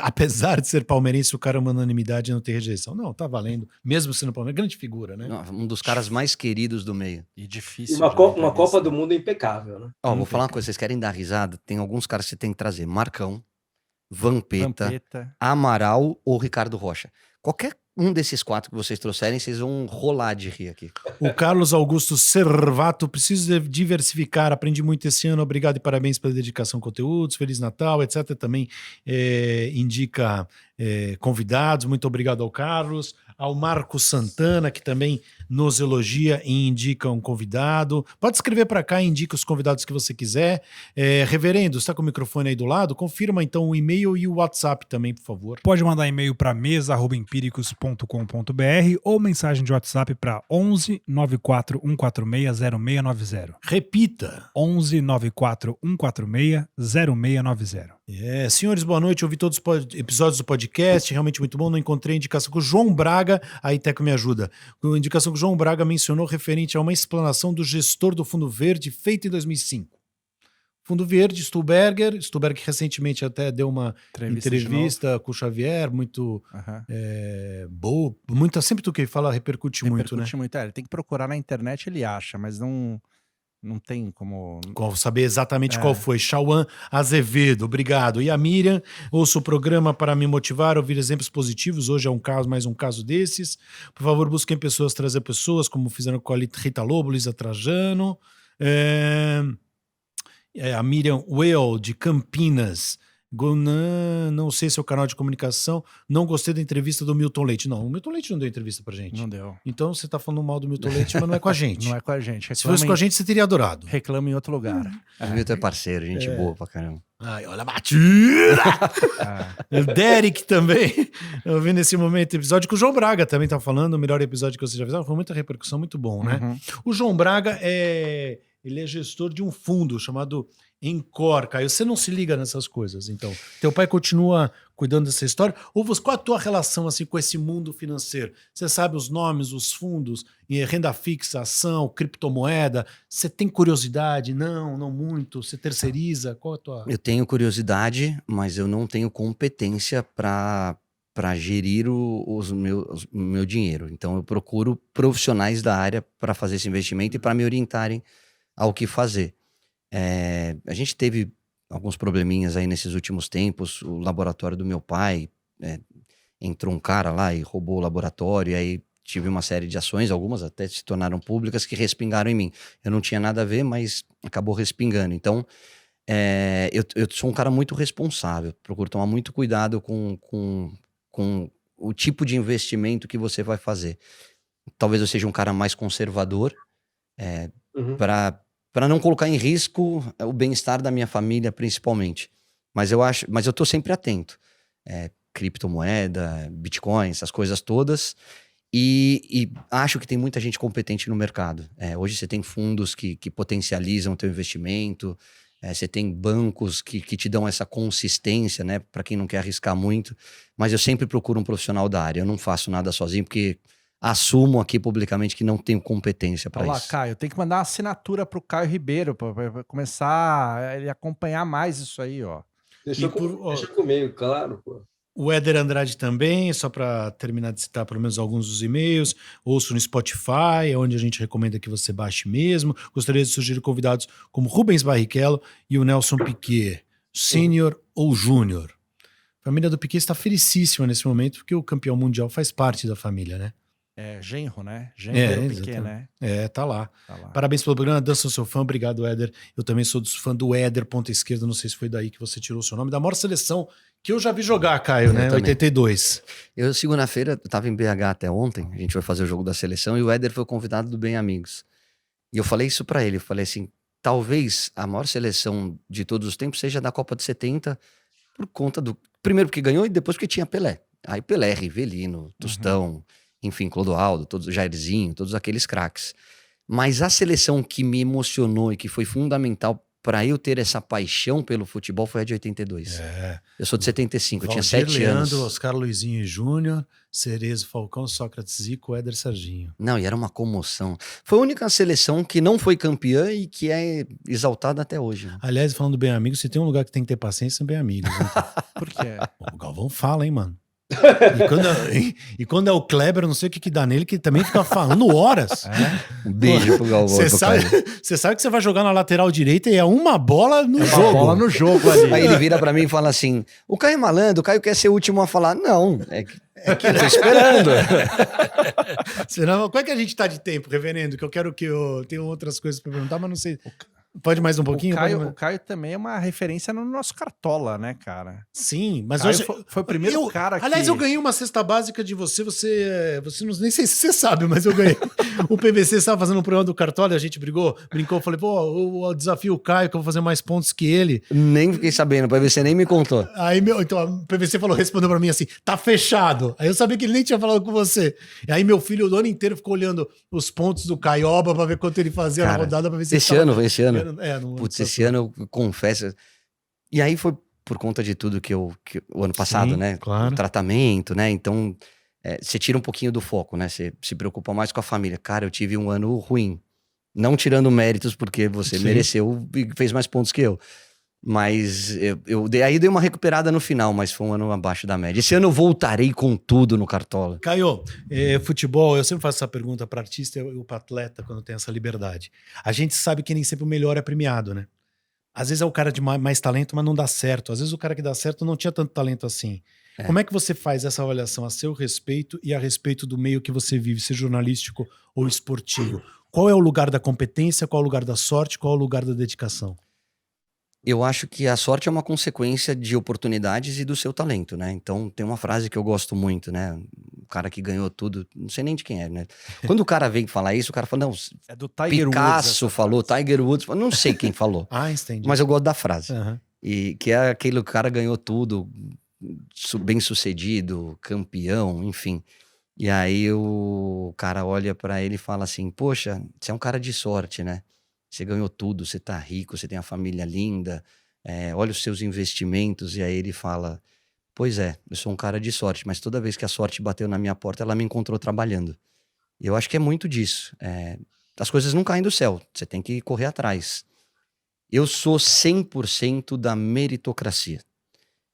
Apesar de ser palmeirense, o cara é uma unanimidade e não ter rejeição. Não, tá valendo. Mesmo sendo palmeirense, grande figura, né? Não, um dos caras mais queridos do meio. E E difícil. uma, de uma entrevista. Copa do Mundo impecável, né? Ó, vou falar uma coisa, vocês querem dar risada? Tem alguns caras que você tem que trazer. Marcão, Vampeta, Vampeta. Amaral ou Ricardo Rocha. Qualquer um desses quatro que vocês trouxerem, vocês vão rolar de rir aqui. O Carlos Augusto Servato, preciso diversificar, aprendi muito esse ano, obrigado e parabéns pela dedicação a conteúdos, Feliz Natal, etc. Também indica convidados, muito obrigado ao Carlos, ao Marco Santana, que também nos elogia e indica um convidado. Pode escrever para cá e indica os convidados que você quiser. Reverendo, está com o microfone aí do lado? Confirma então o e-mail e o WhatsApp também, por favor. Pode mandar e-mail para mesa@empíricos.com.br ou mensagem de WhatsApp para 11 94 146 0690. Repita. 11 94 146 0690. Senhores, boa noite. Ouvi todos os episódios do podcast, realmente muito bom. Não encontrei indicação que o João Braga, aí Teco me ajuda. A indicação que o João Braga mencionou referente a uma explanação do gestor do Fundo Verde feita em 2005. Fundo Verde, Stuberger recentemente até deu uma entrevista com o Xavier, muito Aham. boa, sempre tu que fala repercute muito, né? Muito. Ele tem que procurar na internet, ele acha, mas não tem como... Saber exatamente qual foi. Chauan Azevedo, obrigado. E a Miriam, ouço o programa para me motivar a ouvir exemplos positivos. Hoje é mais um caso desses. Por favor, busquem pessoas, trazer pessoas, como fizeram com a Rita Lobo, Luísa Trajano. A Miriam Well, de Campinas. Gonan, não sei se é o canal de comunicação. Não gostei da entrevista do Milton Leite. Não, o Milton Leite não deu entrevista pra gente. Não deu. Então você tá falando mal do Milton Leite, mas não é com a gente. Não é com a gente. Se fosse com a gente, você teria adorado. Reclama em outro lugar. O Milton é parceiro, gente boa pra caramba. Ai, olha a batida! O Derek também. Eu vi nesse momento episódio que o João Braga também tá falando, o melhor episódio que vocês já fizeram. Foi muita repercussão, muito bom, né? Uhum. O João Braga ele é gestor de um fundo chamado Encore, Caio. Você não se liga nessas coisas, então. Teu pai continua cuidando dessa história? Ou qual a tua relação assim, com esse mundo financeiro? Você sabe os nomes, os fundos, renda fixa, ação, criptomoeda? Você tem curiosidade? Não muito. Você terceiriza? Qual a tua... Eu tenho curiosidade, mas eu não tenho competência para gerir o meu dinheiro. Então eu procuro profissionais da área para fazer esse investimento e para me orientarem ao que fazer. A gente teve alguns probleminhas aí nesses últimos tempos. O laboratório do meu pai, entrou um cara lá e roubou o laboratório, e aí tive uma série de ações, algumas até se tornaram públicas, que respingaram em mim. Eu não tinha nada a ver, mas acabou respingando. Então, eu sou um cara muito responsável, procuro tomar muito cuidado com o tipo de investimento que você vai fazer. Talvez eu seja um cara mais conservador, para não colocar em risco o bem-estar da minha família, principalmente. Mas eu tô sempre atento. Criptomoeda, Bitcoin, essas coisas todas. E acho que tem muita gente competente no mercado. Hoje você tem fundos que potencializam o teu investimento, você tem bancos que te dão essa consistência, né, para quem não quer arriscar muito. Mas eu sempre procuro um profissional da área. Eu não faço nada sozinho, porque assumo aqui publicamente que não tenho competência para Olha lá, isso. Caio, tem que mandar uma assinatura pro Caio Ribeiro para começar a ele acompanhar mais isso aí, ó. Deixa comigo, claro, pô. O Éder Andrade também, só para terminar de citar pelo menos alguns dos e-mails, ouço no Spotify, onde a gente recomenda que você baixe mesmo. Gostaria de sugerir convidados como Rubens Barrichello e o Nelson Piquet, sênior ou júnior. A família do Piquet está felicíssima nesse momento, porque o campeão mundial faz parte da família, né? Genro, né? Genro do Piquet, né? Tá lá. Parabéns pelo programa, Dan, sou seu fã, obrigado, Éder. Eu também sou fã do Éder, ponta esquerda, não sei se foi daí que você tirou o seu nome, da maior seleção que eu já vi jogar, Caio, né? 82. Eu, segunda-feira, estava em BH até ontem, a gente vai fazer o jogo da seleção, e o Éder foi convidado do Bem Amigos. E eu falei isso pra ele, eu falei assim, talvez a maior seleção de todos os tempos seja da Copa de 70, por conta do... Primeiro porque ganhou e depois porque tinha Pelé. Aí Pelé, Rivelino, Tostão, enfim, Clodoaldo, Jairzinho, todos aqueles craques. Mas a seleção que me emocionou e que foi fundamental para eu ter essa paixão pelo futebol foi a de 82. Eu sou de 75, eu tinha 7 anos. Oscar Luizinho Júnior, Cerezo, Falcão, Sócrates, Zico, Éder, Serginho. Não, e era uma comoção. Foi a única seleção que não foi campeã e que é exaltada até hoje. Né? Aliás, falando do Bem Amigos, se tem um lugar que tem que ter paciência, são Bem Amigos. Então. Por quê? O Galvão fala, hein, mano? E quando é o Kleber, eu não sei o que dá nele, que também fica falando horas. Um beijo pro Galvão. Você sabe que você vai jogar na lateral direita e é uma bola no jogo. Uma bola no jogo ali. Aí ele vira pra mim e fala assim, o Caio é malandro, o Caio quer ser o último a falar. Não, é que eu tô esperando. Senão, qual é que a gente tá de tempo, reverendo? Que eu tenho outras coisas pra perguntar, mas não sei... Pode mais um pouquinho? O Caio também é uma referência no nosso Cartola, né, cara? Sim, mas Caio foi o primeiro cara que... Aliás, eu ganhei uma cesta básica de você não, nem sei se você sabe, mas eu ganhei. O PVC estava fazendo um programa do Cartola e a gente brincou, falei, pô, o desafio o Caio, que eu vou fazer mais pontos que ele. Nem fiquei sabendo, o PVC nem me contou. Aí, então, o PVC respondeu pra mim assim, tá fechado. Aí eu sabia que ele nem tinha falado com você. E aí meu filho o ano inteiro ficou olhando os pontos do Caioba pra ver quanto ele fazia na rodada, pra ver se esse ano. Putz, esse ano eu confesso. E aí foi por conta de tudo que o ano passado, né? Claro. O tratamento, né? Então, você tira um pouquinho do foco, né? Você se preocupa mais com a família. Cara, eu tive um ano ruim. Não tirando méritos, porque você mereceu e fez mais pontos que eu. Mas aí dei uma recuperada no final, mas foi um ano abaixo da média. Esse ano eu voltarei com tudo no Cartola. Caio, futebol, eu sempre faço essa pergunta para artista e para atleta quando tem essa liberdade. A gente sabe que nem sempre o melhor é premiado, né? Às vezes é o cara de mais talento, mas não dá certo. Às vezes o cara que dá certo não tinha tanto talento assim. Como é que você faz essa avaliação a seu respeito e a respeito do meio que você vive, seja jornalístico ou esportivo? Qual é o lugar da competência, qual é o lugar da sorte, qual é o lugar da dedicação? Eu acho que a sorte é uma consequência de oportunidades e do seu talento, né? Então, tem uma frase que eu gosto muito, né? O cara que ganhou tudo, não sei nem de quem é, né? Quando o cara vem falar isso, o cara fala, não, É do Tiger Woods. Picasso essa falou, frase. Tiger Woods, falou, não sei quem falou, Einstein. mas eu gosto da frase. Aham. E que é aquele cara ganhou tudo, bem sucedido, campeão, enfim. E aí o cara olha pra ele e fala assim, poxa, você é um cara de sorte, né? Você ganhou tudo, você tá rico, você tem a família linda, olha os seus investimentos. E aí ele fala, pois é, eu sou um cara de sorte, mas toda vez que a sorte bateu na minha porta, ela me encontrou trabalhando. E eu acho que é muito disso. As coisas não caem do céu, você tem que correr atrás. Eu sou 100% da meritocracia.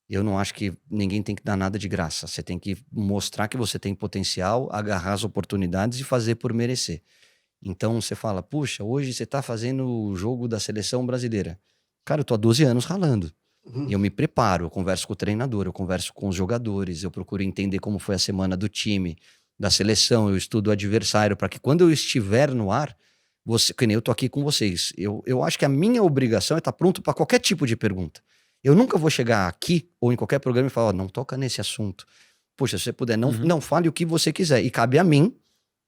Eu não acho que ninguém tem que dar nada de graça. Você tem que mostrar que você tem potencial, agarrar as oportunidades e fazer por merecer. Então você fala, puxa, hoje você tá fazendo o jogo da seleção brasileira. Cara, eu tô há 12 anos ralando. Eu me preparo, eu converso com o treinador, eu converso com os jogadores, eu procuro entender como foi a semana do time, da seleção, eu estudo o adversário, para que quando eu estiver no ar, que nem eu tô aqui com vocês, eu acho que a minha obrigação é estar pronto para qualquer tipo de pergunta. Eu nunca vou chegar aqui ou em qualquer programa e falar, não toca nesse assunto. Poxa, se você puder, não fale o que você quiser. E cabe a mim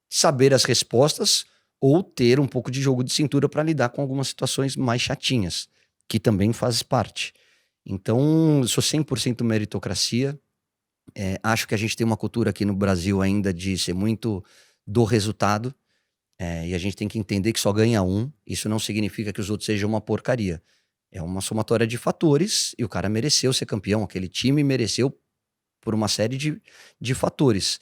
saber as respostas ou ter um pouco de jogo de cintura para lidar com algumas situações mais chatinhas, que também faz parte. Então, eu sou 100% meritocracia. Acho que a gente tem uma cultura aqui no Brasil ainda de ser muito do resultado. E a gente tem que entender que só ganha um. Isso não significa que os outros sejam uma porcaria. É uma somatória de fatores e o cara mereceu ser campeão. Aquele time mereceu por uma série de fatores.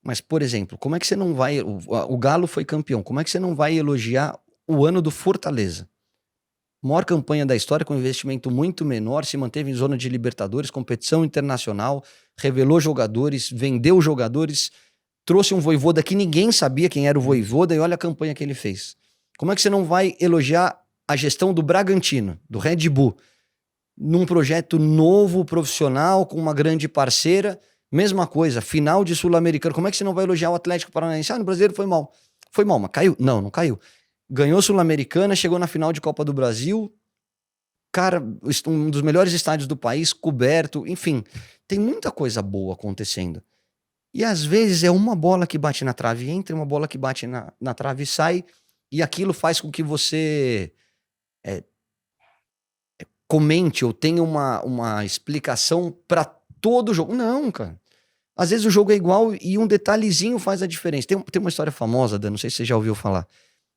Mas, por exemplo, como é que você não vai... O Galo foi campeão. Como é que você não vai elogiar o ano do Fortaleza? Maior campanha da história, com investimento muito menor, se manteve em zona de Libertadores, competição internacional, revelou jogadores, vendeu jogadores, trouxe um Vojvoda que ninguém sabia quem era o Vojvoda e olha a campanha que ele fez. Como é que você não vai elogiar a gestão do Bragantino, do Red Bull, num projeto novo, profissional, com uma grande parceira? Mesma coisa, final de Sul-Americano. Como é que você não vai elogiar o Atlético Paranaense? No brasileiro foi mal. Foi mal, mas caiu? Não caiu. Ganhou Sul-Americana, chegou na final de Copa do Brasil. Cara, um dos melhores estádios do país, coberto. Enfim, tem muita coisa boa acontecendo. E às vezes é uma bola que bate na trave e entra, uma bola que bate na trave e sai. E aquilo faz com que você comente ou tenha uma explicação para todo o jogo. Não, cara. Às vezes o jogo é igual e um detalhezinho faz a diferença. Tem uma história famosa, Dan, não sei se você já ouviu falar.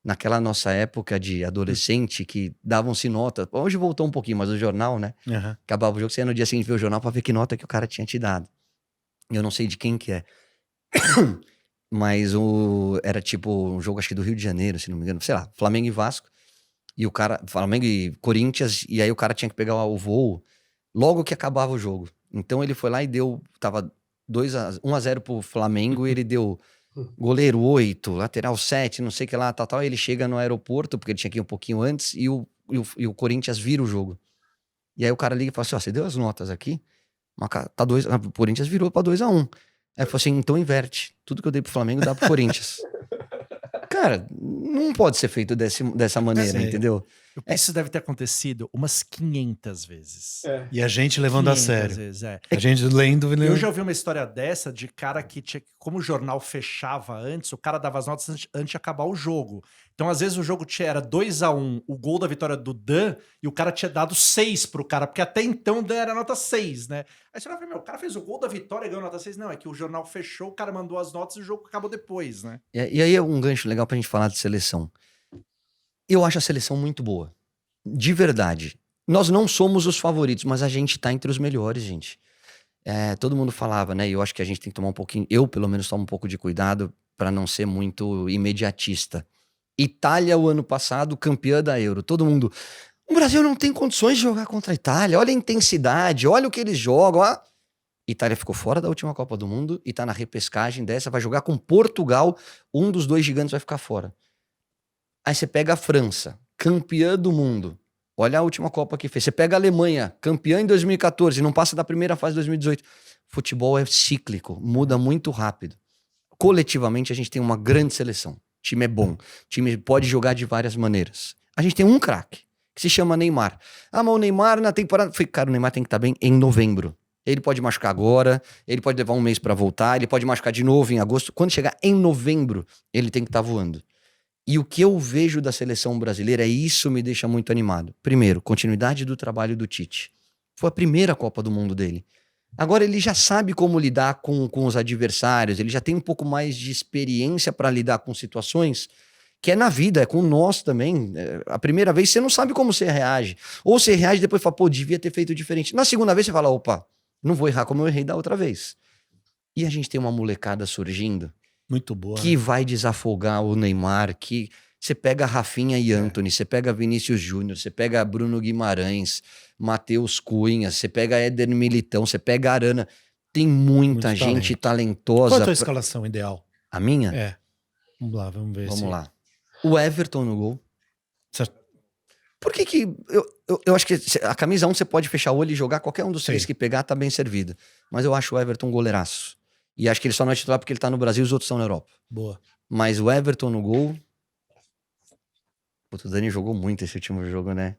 Naquela nossa época de adolescente, que davam-se nota. Hoje voltou um pouquinho, mas o jornal, né? Uhum. Acabava o jogo, você ia no dia seguinte ver o jornal pra ver que nota que o cara tinha te dado. Eu não sei de quem que é. Mas era tipo um jogo, acho que do Rio de Janeiro, se não me engano. Sei lá, Flamengo e Vasco. E o cara, Flamengo e Corinthians, e aí o cara tinha que pegar o voo logo que acabava o jogo. Então ele foi lá e tava 1-0 pro Flamengo, e ele deu goleiro 8, lateral 7, não sei o que lá, tal. Ele chega no aeroporto, porque ele tinha que ir um pouquinho antes, e o Corinthians vira o jogo. E aí o cara liga e fala assim, você deu as notas aqui? Tá o Corinthians virou pra 2-1. Aí ele falou assim, então inverte. Tudo que eu dei pro Flamengo dá pro Corinthians. Cara, não pode ser feito dessa maneira, entendeu? Isso deve ter acontecido umas 500 vezes. E a gente levando a 500 sério. vezes, A gente lendo. Eu já ouvi uma história dessa de cara que tinha, como o jornal fechava antes, o cara dava as notas antes de acabar o jogo. Então, às vezes, o jogo era 2-1, o gol da vitória do Dan, e o cara tinha dado 6 pro cara, porque até então o Dan era nota 6, né? Aí você fala, o cara fez o gol da vitória e ganhou nota 6. Não, é que o jornal fechou, o cara mandou as notas e o jogo acabou depois, né? E aí é um gancho legal pra gente falar de seleção. Eu acho a seleção muito boa. De verdade. Nós não somos os favoritos, mas a gente tá entre os melhores, gente. Todo mundo falava, né? E eu acho que a gente tem que tomar um pouquinho... Eu, pelo menos, tomo um pouco de cuidado pra não ser muito imediatista. Itália, o ano passado, campeã da Euro. Todo mundo... O Brasil não tem condições de jogar contra a Itália. Olha a intensidade, olha o que eles jogam. Itália ficou fora da última Copa do Mundo e tá na repescagem dessa. Vai jogar com Portugal. Um dos dois gigantes vai ficar fora. Aí você pega a França, campeã do mundo. Olha a última Copa que fez. Você pega a Alemanha, campeã em 2014, não passa da primeira fase de 2018. Futebol é cíclico, muda muito rápido. Coletivamente, a gente tem uma grande seleção. O time é bom. O time pode jogar de várias maneiras. A gente tem um craque, que se chama Neymar. Ah, mas o Neymar na temporada... Falei, cara, o Neymar tem que estar bem em novembro. Ele pode machucar agora, ele pode levar um mês pra voltar, ele pode machucar de novo em agosto. Quando chegar em novembro, ele tem que estar voando. E o que eu vejo da seleção brasileira, isso me deixa muito animado. Primeiro, continuidade do trabalho do Tite. Foi a primeira Copa do Mundo dele. Agora ele já sabe como lidar com os adversários, ele já tem um pouco mais de experiência para lidar com situações que é na vida, é com nós também. A primeira vez você não sabe como você reage. Ou você reage e depois fala, pô, devia ter feito diferente. Na segunda vez você fala, opa, não vou errar como eu errei da outra vez. E a gente tem uma molecada surgindo Muito boa. que vai desafogar o Neymar, que você pega Rafinha e Antony, você pega Vinícius Júnior, você pega Bruno Guimarães, Matheus Cunha, você pega Éder Militão, você pega Arana. Tem muita Muito gente talento. talentosa. Qual a tua escalação ideal? A minha? É. Vamos lá, vamos ver. Vamos lá. O Everton no gol. Certo. Por que eu acho que a camisa 1 você pode fechar o olho e jogar qualquer um dos Sim. três que pegar, tá bem servido. Mas eu acho o Everton goleiraço. E acho que ele só não é titular porque ele tá no Brasil e os outros estão na Europa. Boa. Mas o Everton no gol... Puta, o Dani jogou muito esse último jogo, né?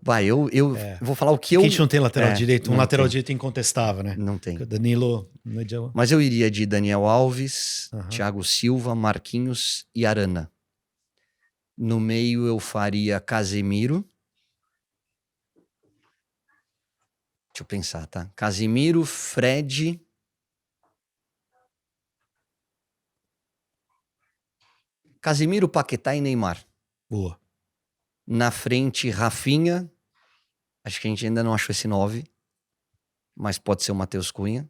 Vai, eu vou falar o que A eu... gente não tem lateral É, direito, um não lateral tem. direito incontestável, né? Não tem. O Danilo... no dia- Mas eu iria de Daniel Alves, Aham. Thiago Silva, Marquinhos e Arana. No meio eu faria Casemiro. Deixa eu pensar, tá? Casemiro, Fred... Casemiro, Paquetá e Neymar. Boa. Na frente, Rafinha. Acho que a gente ainda não achou esse 9. Mas pode ser o Matheus Cunha.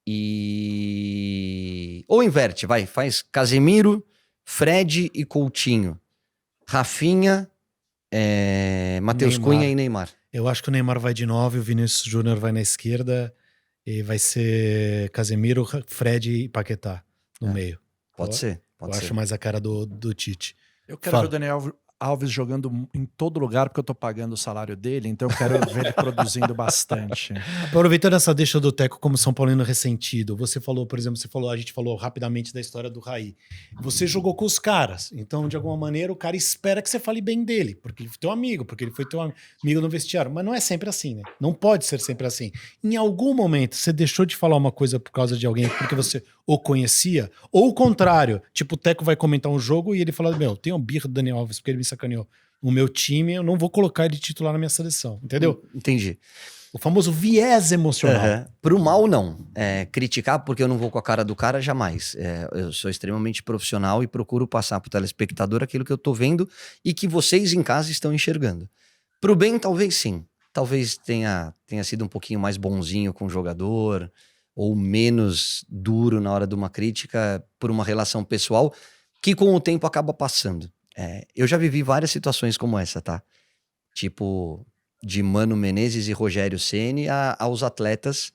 E... Ou inverte, vai. Faz Casemiro, Fred e Coutinho. Rafinha, Matheus Neymar. Cunha e Neymar. Eu acho que o Neymar vai de 9, o Vinícius Júnior vai na esquerda e vai ser Casemiro, Fred e Paquetá no meio. Pode Eu- ser, Eu pode ser. acho mais a cara do Tite. Eu quero Fala. ver o Daniel Alves jogando em todo lugar, porque eu tô pagando o salário dele, então eu quero ver ele produzindo bastante. Aproveitando essa deixa do Teco como São Paulino ressentido, você falou, por exemplo, a gente falou rapidamente da história do Raí. Você jogou com os caras, então de alguma maneira o cara espera que você fale bem dele, porque ele foi teu amigo, porque ele foi teu amigo no vestiário, mas não é sempre assim, né? Não pode ser sempre assim. Em algum momento você deixou de falar uma coisa por causa de alguém porque você o conhecia, ou o contrário, tipo o Teco vai comentar um jogo e ele fala, meu, tem um birra do Daniel Alves porque ele me sacaneou. O meu time, eu não vou colocar ele titular na minha seleção, entendeu? Entendi. O famoso viés emocional. Uhum. Pro mal, não. Criticar porque eu não vou com a cara do cara, jamais. Eu sou extremamente profissional e procuro passar pro telespectador aquilo que eu tô vendo e que vocês em casa estão enxergando. Pro bem, talvez sim. Talvez tenha sido um pouquinho mais bonzinho com o jogador ou menos duro na hora de uma crítica por uma relação pessoal que com o tempo acaba passando. Eu já vivi várias situações como essa, tá? Tipo... de Mano Menezes e Rogério Ceni aos atletas,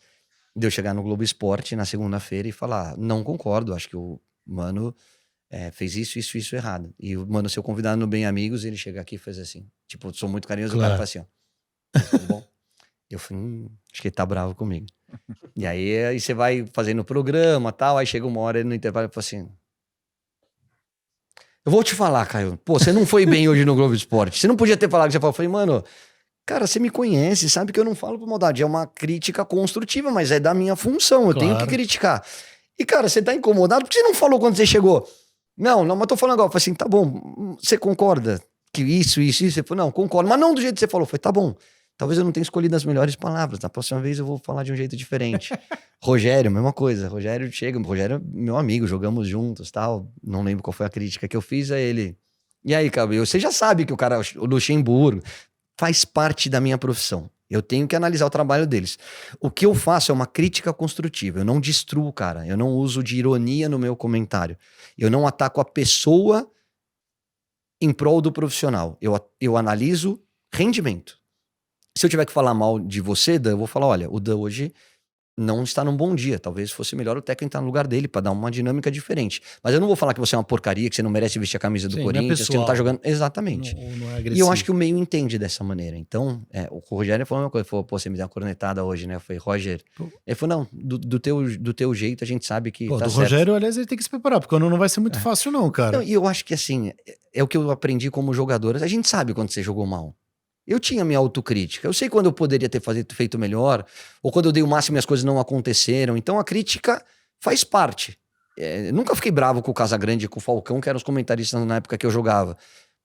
de eu chegar no Globo Esporte na segunda-feira e falar, não concordo, acho que o Mano fez isso errado. E o Mano, ser convidado no Bem Amigos, ele chega aqui e faz assim, tipo, sou muito carinhoso, Claro. o cara faz assim, ó, tudo bom? Eu falei, acho que ele tá bravo comigo. E aí você vai fazendo o programa e tal, aí chega uma hora no intervalo e fala assim, eu vou te falar, Caio, pô, você não foi bem hoje no Globo Esporte, você não podia ter falado o que você falou. Eu falei, mano... Cara, você me conhece, sabe que eu não falo por maldade. É uma crítica construtiva, mas é da minha função. Eu tenho que criticar. E, cara, você tá incomodado? Por que você não falou quando você chegou? Não, mas tô falando agora. Eu falei assim, tá bom, você concorda que isso? Você falou, não, concordo. Mas não do jeito que você falou. Eu falei, tá bom. Talvez eu não tenha escolhido as melhores palavras. Na próxima vez eu vou falar de um jeito diferente. Rogério, mesma coisa. Rogério chega. Rogério é meu amigo, jogamos juntos, tal. Não lembro qual foi a crítica que eu fiz a ele. E aí, cara, você já sabe que o cara, o Luxemburgo... faz parte da minha profissão. Eu tenho que analisar o trabalho deles. O que eu faço é uma crítica construtiva. Eu não destruo o cara. Eu não uso de ironia no meu comentário. Eu não ataco a pessoa em prol do profissional. Eu analiso rendimento. Se eu tiver que falar mal de você, Dan, eu vou falar, olha, o Dan hoje não está num bom dia. Talvez fosse melhor o técnico entrar no lugar dele para dar uma dinâmica diferente. Mas eu não vou falar que você é uma porcaria, que você não merece vestir a camisa do Sim, não é Corinthians, que você não tá pessoal. jogando... Exatamente. Não é E agressivo. eu acho que o meio entende dessa maneira. Então, o Rogério falou uma coisa, falou, pô, você me deu uma cornetada hoje, né? Eu falei, Roger, ele falou, não, do teu jeito a gente sabe que Pô, tá do certo. Rogério, aliás, ele tem que se preparar, porque não vai ser muito fácil não, cara. Não, e eu acho que assim, é o que eu aprendi como jogador. A gente sabe quando você jogou mal. Eu tinha minha autocrítica. Eu sei quando eu poderia ter feito melhor, ou quando eu dei o máximo e as coisas não aconteceram. Então a crítica faz parte. Nunca fiquei bravo com o Casagrande e com o Falcão, que eram os comentaristas na época que eu jogava.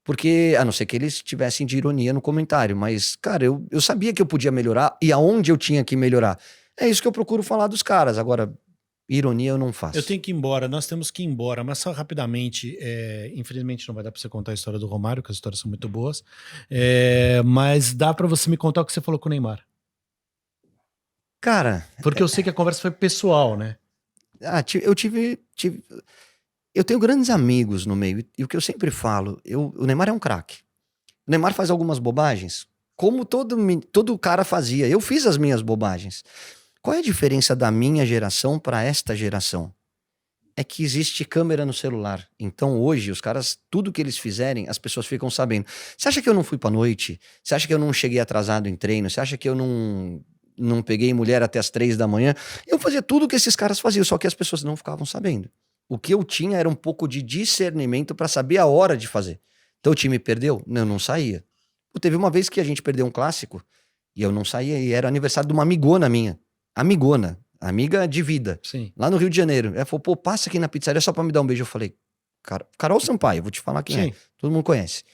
Porque, a não ser que eles tivessem de ironia no comentário. Mas, cara, eu sabia que eu podia melhorar e aonde eu tinha que melhorar. É isso que eu procuro falar dos caras. Agora, ironia eu não faço. Eu tenho que ir embora, nós temos que ir embora, mas só rapidamente, infelizmente não vai dar pra você contar a história do Romário, que as histórias são muito boas, mas dá pra você me contar o que você falou com o Neymar. Cara... Porque eu sei que a conversa foi pessoal, né? Eu tenho grandes amigos no meio, e o que eu sempre falo, o Neymar é um craque. O Neymar faz algumas bobagens, como todo cara fazia. Eu fiz as minhas bobagens. Qual é a diferença da minha geração para esta geração? É que existe câmera no celular. Então hoje, os caras, tudo que eles fizerem, as pessoas ficam sabendo. Você acha que eu não fui pra noite? Você acha que eu não cheguei atrasado em treino? Você acha que eu não peguei mulher até as 3 da manhã? Eu fazia tudo que esses caras faziam, só que as pessoas não ficavam sabendo. O que eu tinha era um pouco de discernimento para saber a hora de fazer. Então o time perdeu? Eu não saía. Teve uma vez que a gente perdeu um clássico e eu não saía, e era aniversário de uma amigona minha. Amigona, amiga de vida. Sim. Lá no Rio de Janeiro. Ela falou, pô, passa aqui na pizzaria só pra me dar um beijo. Eu falei, Carol Sampaio, vou te falar quem é. Todo mundo conhece.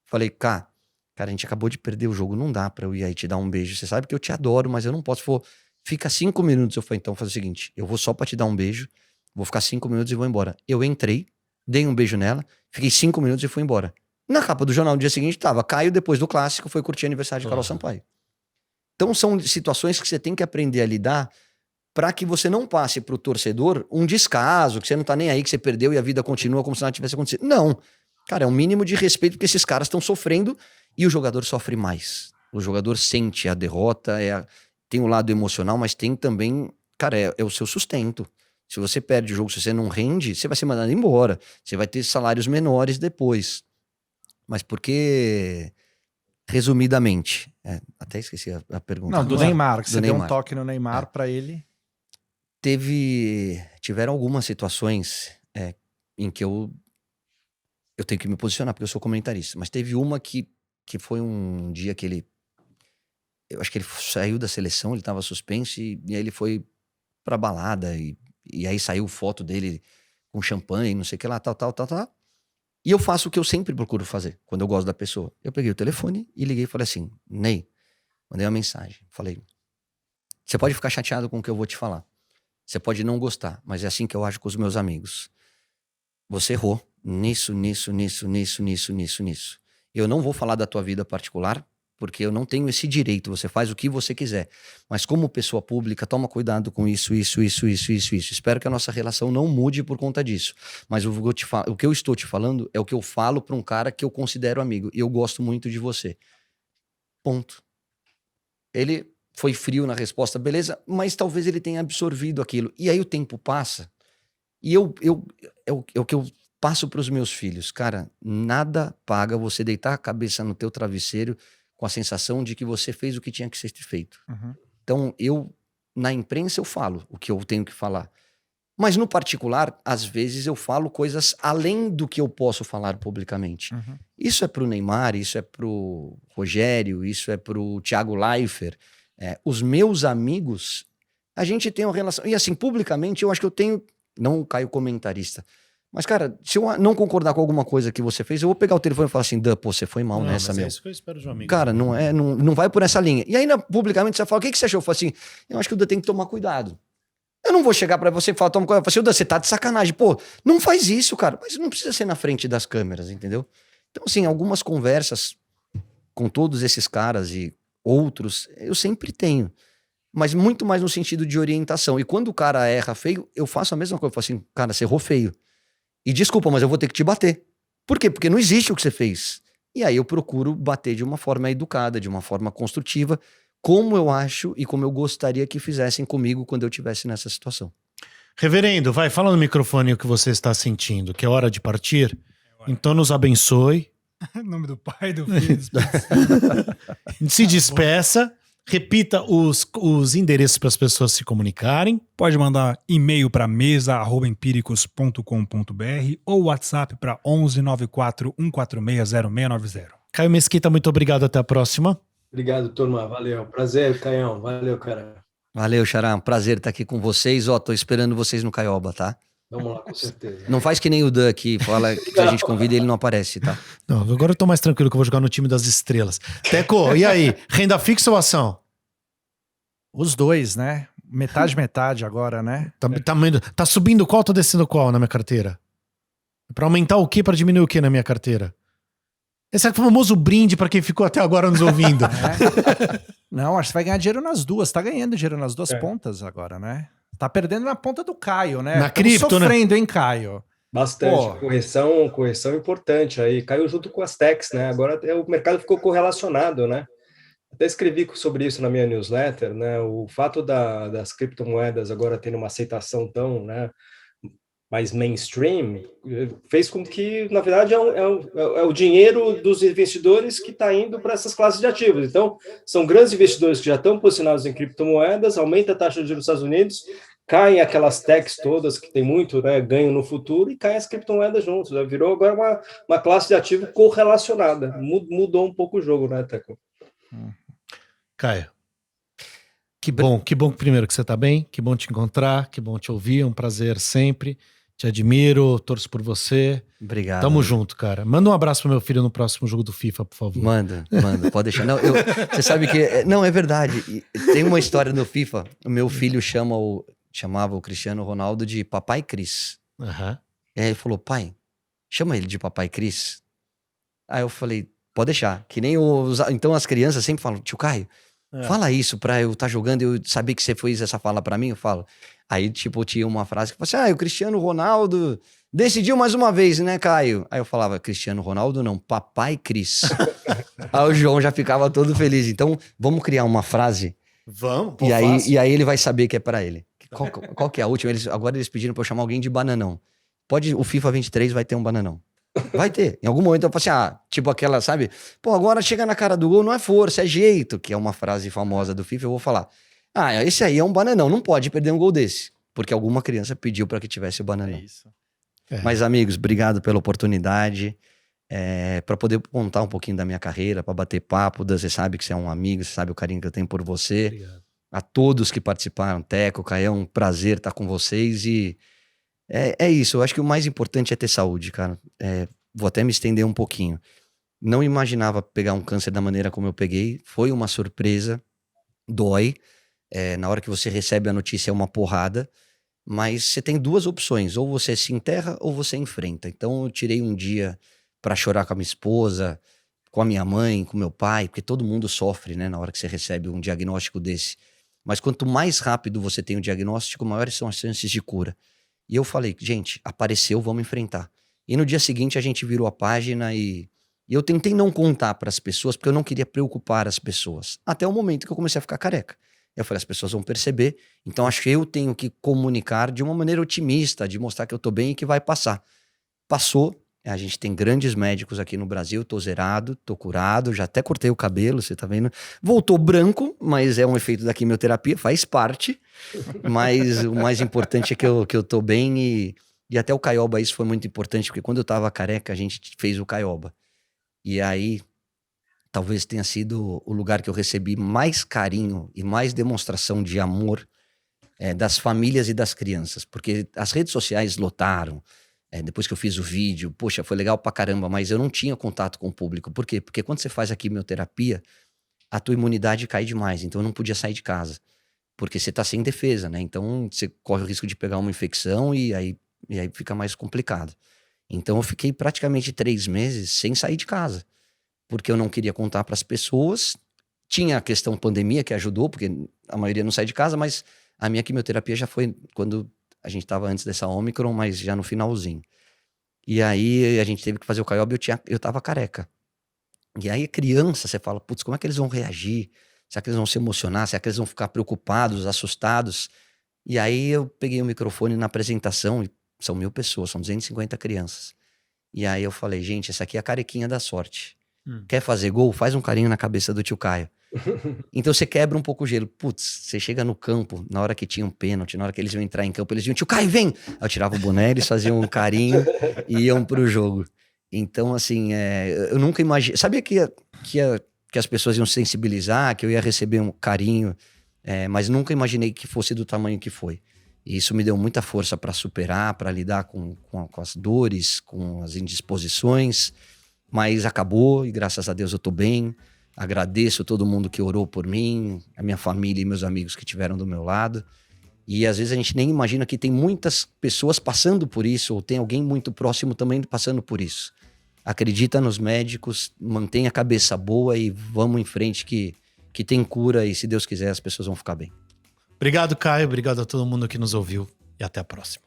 Falei, cara, a gente acabou de perder o jogo, não dá pra eu ir aí te dar um beijo. Você sabe que eu te adoro, mas eu não posso. Falei, fica 5 minutos. Eu falei, então vou fazer o seguinte, eu vou só pra te dar um beijo, vou ficar 5 minutos e vou embora. Eu entrei, dei um beijo nela, fiquei 5 minutos e fui embora. Na capa do jornal no dia seguinte tava, Caio, depois do clássico, foi curtir aniversário de Carol Sampaio. Então são situações que você tem que aprender a lidar para que você não passe pro torcedor um descaso, que você não tá nem aí, que você perdeu e a vida continua como se nada tivesse acontecido. Não. Cara, é um mínimo de respeito porque esses caras estão sofrendo e o jogador sofre mais. O jogador sente a derrota, tem o lado emocional, mas tem também, cara, é o seu sustento. Se você perde o jogo, se você não rende, você vai ser mandado embora. Você vai ter salários menores depois. Mas porque... Resumidamente, até esqueci a pergunta. Não, do Neymar, que do você deu um Neymar. toque no Neymar pra ele. Tiveram algumas situações em que eu tenho que me posicionar, porque eu sou comentarista. Mas teve uma que foi um dia que eu acho que ele saiu da seleção, ele estava suspenso, e aí ele foi pra balada, e aí saiu foto dele com champanhe, não sei o que lá, tal. E eu faço o que eu sempre procuro fazer, quando eu gosto da pessoa. Eu peguei o telefone e liguei e falei assim, Ney, mandei uma mensagem. Falei, você pode ficar chateado com o que eu vou te falar. Você pode não gostar, mas é assim que eu acho com os meus amigos. Você errou nisso. Eu não vou falar da tua vida particular, porque eu não tenho esse direito. Você faz o que você quiser. Mas como pessoa pública, toma cuidado com isso. Espero que a nossa relação não mude por conta disso. Mas o que eu estou te falando é o que eu falo para um cara que eu considero amigo. E eu gosto muito de você. Ponto. Ele foi frio na resposta, beleza, mas talvez ele tenha absorvido aquilo. E aí o tempo passa. E é o que eu passo para os meus filhos. Cara, nada paga você deitar a cabeça no teu travesseiro com a sensação de que você fez o que tinha que ser feito. Uhum. Então, na imprensa eu falo o que eu tenho que falar. Mas no particular, às vezes eu falo coisas além do que eu posso falar publicamente. Uhum. Isso é pro Neymar, isso é pro Rogério, isso é pro Thiago Leifert. Os meus amigos, a gente tem uma relação... E assim, publicamente, eu acho que eu tenho... Não caio comentarista. Mas, cara, se eu não concordar com alguma coisa que você fez, eu vou pegar o telefone e falar assim, pô, você foi mal nessa, meu. É isso que eu espero de um amigo. Cara, não vai por essa linha. E aí, publicamente, você fala, o que você achou? Eu falo assim, eu acho que o Dan tem que tomar cuidado. Eu não vou chegar pra você e falar, toma cuidado. Eu falo assim, Dan, você tá de sacanagem. Pô, não faz isso, cara. Mas não precisa ser na frente das câmeras, entendeu? Então, assim, algumas conversas com todos esses caras e outros, eu sempre tenho. Mas muito mais no sentido de orientação. E quando o cara erra feio, eu faço a mesma coisa. Eu falo assim, cara, você errou feio. E desculpa, mas eu vou ter que te bater. Por quê? Porque não existe o que você fez. E aí eu procuro bater de uma forma educada, de uma forma construtiva, como eu acho e como eu gostaria que fizessem comigo quando eu estivesse nessa situação. Reverendo, vai, fala no microfone o que você está sentindo, que é hora de partir. Então nos abençoe. Em nome do Pai, do Filho e do Espírito Santo. Se despeça. Repita os endereços para as pessoas se comunicarem. Pode mandar e-mail para mesa@empiricus.com.br ou WhatsApp para 11 94 146 0690. Caio Mesquita, muito obrigado. Até a próxima. Obrigado, turma. Valeu. Prazer, Caião. Valeu, cara. Valeu, Xará. Um prazer estar aqui com vocês. Ó, tô esperando vocês no Caioba, tá? Vamos lá, com certeza. Não faz que nem o Dan aqui, fala que a gente convida e ele não aparece, tá? Não, agora eu tô mais tranquilo que eu vou jogar no time das estrelas. Teco, e aí? Renda fixa ou ação? Os dois, né? Metade agora, né? Tá subindo qual, tá descendo qual na minha carteira? Pra aumentar o quê, pra diminuir o quê na minha carteira? Esse é o famoso brinde pra quem ficou até agora nos ouvindo. Não, acho que você vai ganhar dinheiro nas duas. Tá ganhando dinheiro nas duas pontas agora, né? Tá perdendo na ponta do Caio, né? Na cripto, sofrendo, hein, Caio? Bastante. Pô. Correção importante aí. Caiu junto com as techs, né? Agora o mercado ficou correlacionado, né? Até escrevi sobre isso na minha newsletter, né? O fato das criptomoedas agora terem uma aceitação tão, né, mais mainstream fez com que, na verdade, é o dinheiro dos investidores que está indo para essas classes de ativos. Então, são grandes investidores que já estão posicionados em criptomoedas, aumenta a taxa de juros nos Estados Unidos, caem aquelas techs todas que tem muito, né, ganho no futuro e caem as criptomoedas juntos. Já virou agora uma classe de ativo correlacionada. Mudou um pouco o jogo, né, Teco? Caio, que bom primeiro que você tá bem, que bom te encontrar, que bom te ouvir, é um prazer sempre, te admiro, torço por você. Obrigado. Tamo junto, cara. Manda um abraço pro meu filho no próximo jogo do FIFA, por favor. Manda, pode deixar. Não, você sabe que, não, é verdade, tem uma história no FIFA, o meu filho chamava o Cristiano Ronaldo de Papai Cris. Uhum. E aí ele falou, pai, chama ele de Papai Cris. Aí eu falei, pode deixar, que nem então as crianças sempre falam, tio Caio, fala isso pra eu estar jogando e eu saber que você fez essa fala pra mim, eu falo. Aí, tipo, tinha uma frase que falava assim, o Cristiano Ronaldo decidiu mais uma vez, né, Caio? Aí eu falava, Cristiano Ronaldo não, Papai Cris. Aí o João já ficava todo feliz. Então, vamos criar uma frase. Vamos, e aí ele vai saber que é pra ele. Qual que é a última? Agora eles pediram pra eu chamar alguém de bananão. O FIFA 23 vai ter um bananão. Vai ter. Em algum momento eu falo assim, tipo aquela, sabe? Pô, agora chega na cara do gol, não é força, é jeito, que é uma frase famosa do FIFA, eu vou falar, esse aí é um bananão, não pode perder um gol desse, porque alguma criança pediu pra que tivesse o bananão. É isso. Mas, amigos, obrigado pela oportunidade, pra poder contar um pouquinho da minha carreira, pra bater papo, você sabe que você é um amigo, você sabe o carinho que eu tenho por você. Obrigado. A todos que participaram, Teco, Caio, é um prazer estar com vocês e é isso, eu acho que o mais importante é ter saúde, cara. Vou até me estender um pouquinho. Não imaginava pegar um câncer da maneira como eu peguei, foi uma surpresa, dói. Na hora que você recebe a notícia é uma porrada, mas você tem duas opções, ou você se enterra ou você enfrenta. Então eu tirei um dia para chorar com a minha esposa, com a minha mãe, com meu pai, porque todo mundo sofre, né, na hora que você recebe um diagnóstico desse. Mas quanto mais rápido você tem o diagnóstico, maiores são as chances de cura. E eu falei, gente, apareceu, vamos enfrentar. E no dia seguinte a gente virou a página e eu tentei não contar para as pessoas, porque eu não queria preocupar as pessoas. Até o momento que eu comecei a ficar careca. Eu falei, as pessoas vão perceber, então acho que eu tenho que comunicar de uma maneira otimista, de mostrar que eu tô bem e que vai passar. Passou, a gente tem grandes médicos aqui no Brasil, tô zerado, tô curado, já até cortei o cabelo, você tá vendo? Voltou branco, mas é um efeito da quimioterapia, faz parte, mas o mais importante é que eu tô bem e até o Caioba isso foi muito importante, porque quando eu tava careca, a gente fez o Caioba. E aí, talvez tenha sido o lugar que eu recebi mais carinho e mais demonstração de amor das famílias e das crianças, porque as redes sociais lotaram, depois que eu fiz o vídeo, poxa, foi legal pra caramba, mas eu não tinha contato com o público. Por quê? Porque quando você faz a quimioterapia, a tua imunidade cai demais, então eu não podia sair de casa, porque você tá sem defesa, né? Então você corre o risco de pegar uma infecção e aí fica mais complicado. Então eu fiquei praticamente 3 meses sem sair de casa, porque eu não queria contar para as pessoas. Tinha a questão pandemia que ajudou, porque a maioria não sai de casa, mas a minha quimioterapia já foi quando a gente estava antes dessa Omicron, mas já no finalzinho. E aí a gente teve que fazer o Caioba e eu tava careca. E aí criança, você fala, putz, como é que eles vão reagir? Será que eles vão se emocionar? Será que eles vão ficar preocupados, assustados? E aí eu peguei o microfone na apresentação, e são 1000 pessoas, são 250 crianças. E aí eu falei, gente, essa aqui é a carequinha da sorte. Quer fazer gol? Faz um carinho na cabeça do tio Caio. Então você quebra um pouco o gelo. Putz, você chega no campo, na hora que tinha um pênalti, na hora que eles iam entrar em campo, eles iam, tio Caio, vem! Eu tirava o boné, eles faziam um carinho e iam pro jogo. Então, assim, eu nunca imaginei... Sabia que as pessoas iam se sensibilizar, que eu ia receber um carinho, mas nunca imaginei que fosse do tamanho que foi. E isso me deu muita força para superar, para lidar com as dores, com as indisposições, mas acabou e graças a Deus eu tô bem. Agradeço todo mundo que orou por mim, a minha família e meus amigos que estiveram do meu lado. E às vezes a gente nem imagina que tem muitas pessoas passando por isso, ou tem alguém muito próximo também passando por isso. Acredita nos médicos, mantenha a cabeça boa e vamos em frente que tem cura e se Deus quiser as pessoas vão ficar bem. Obrigado, Caio. Obrigado a todo mundo que nos ouviu e até a próxima.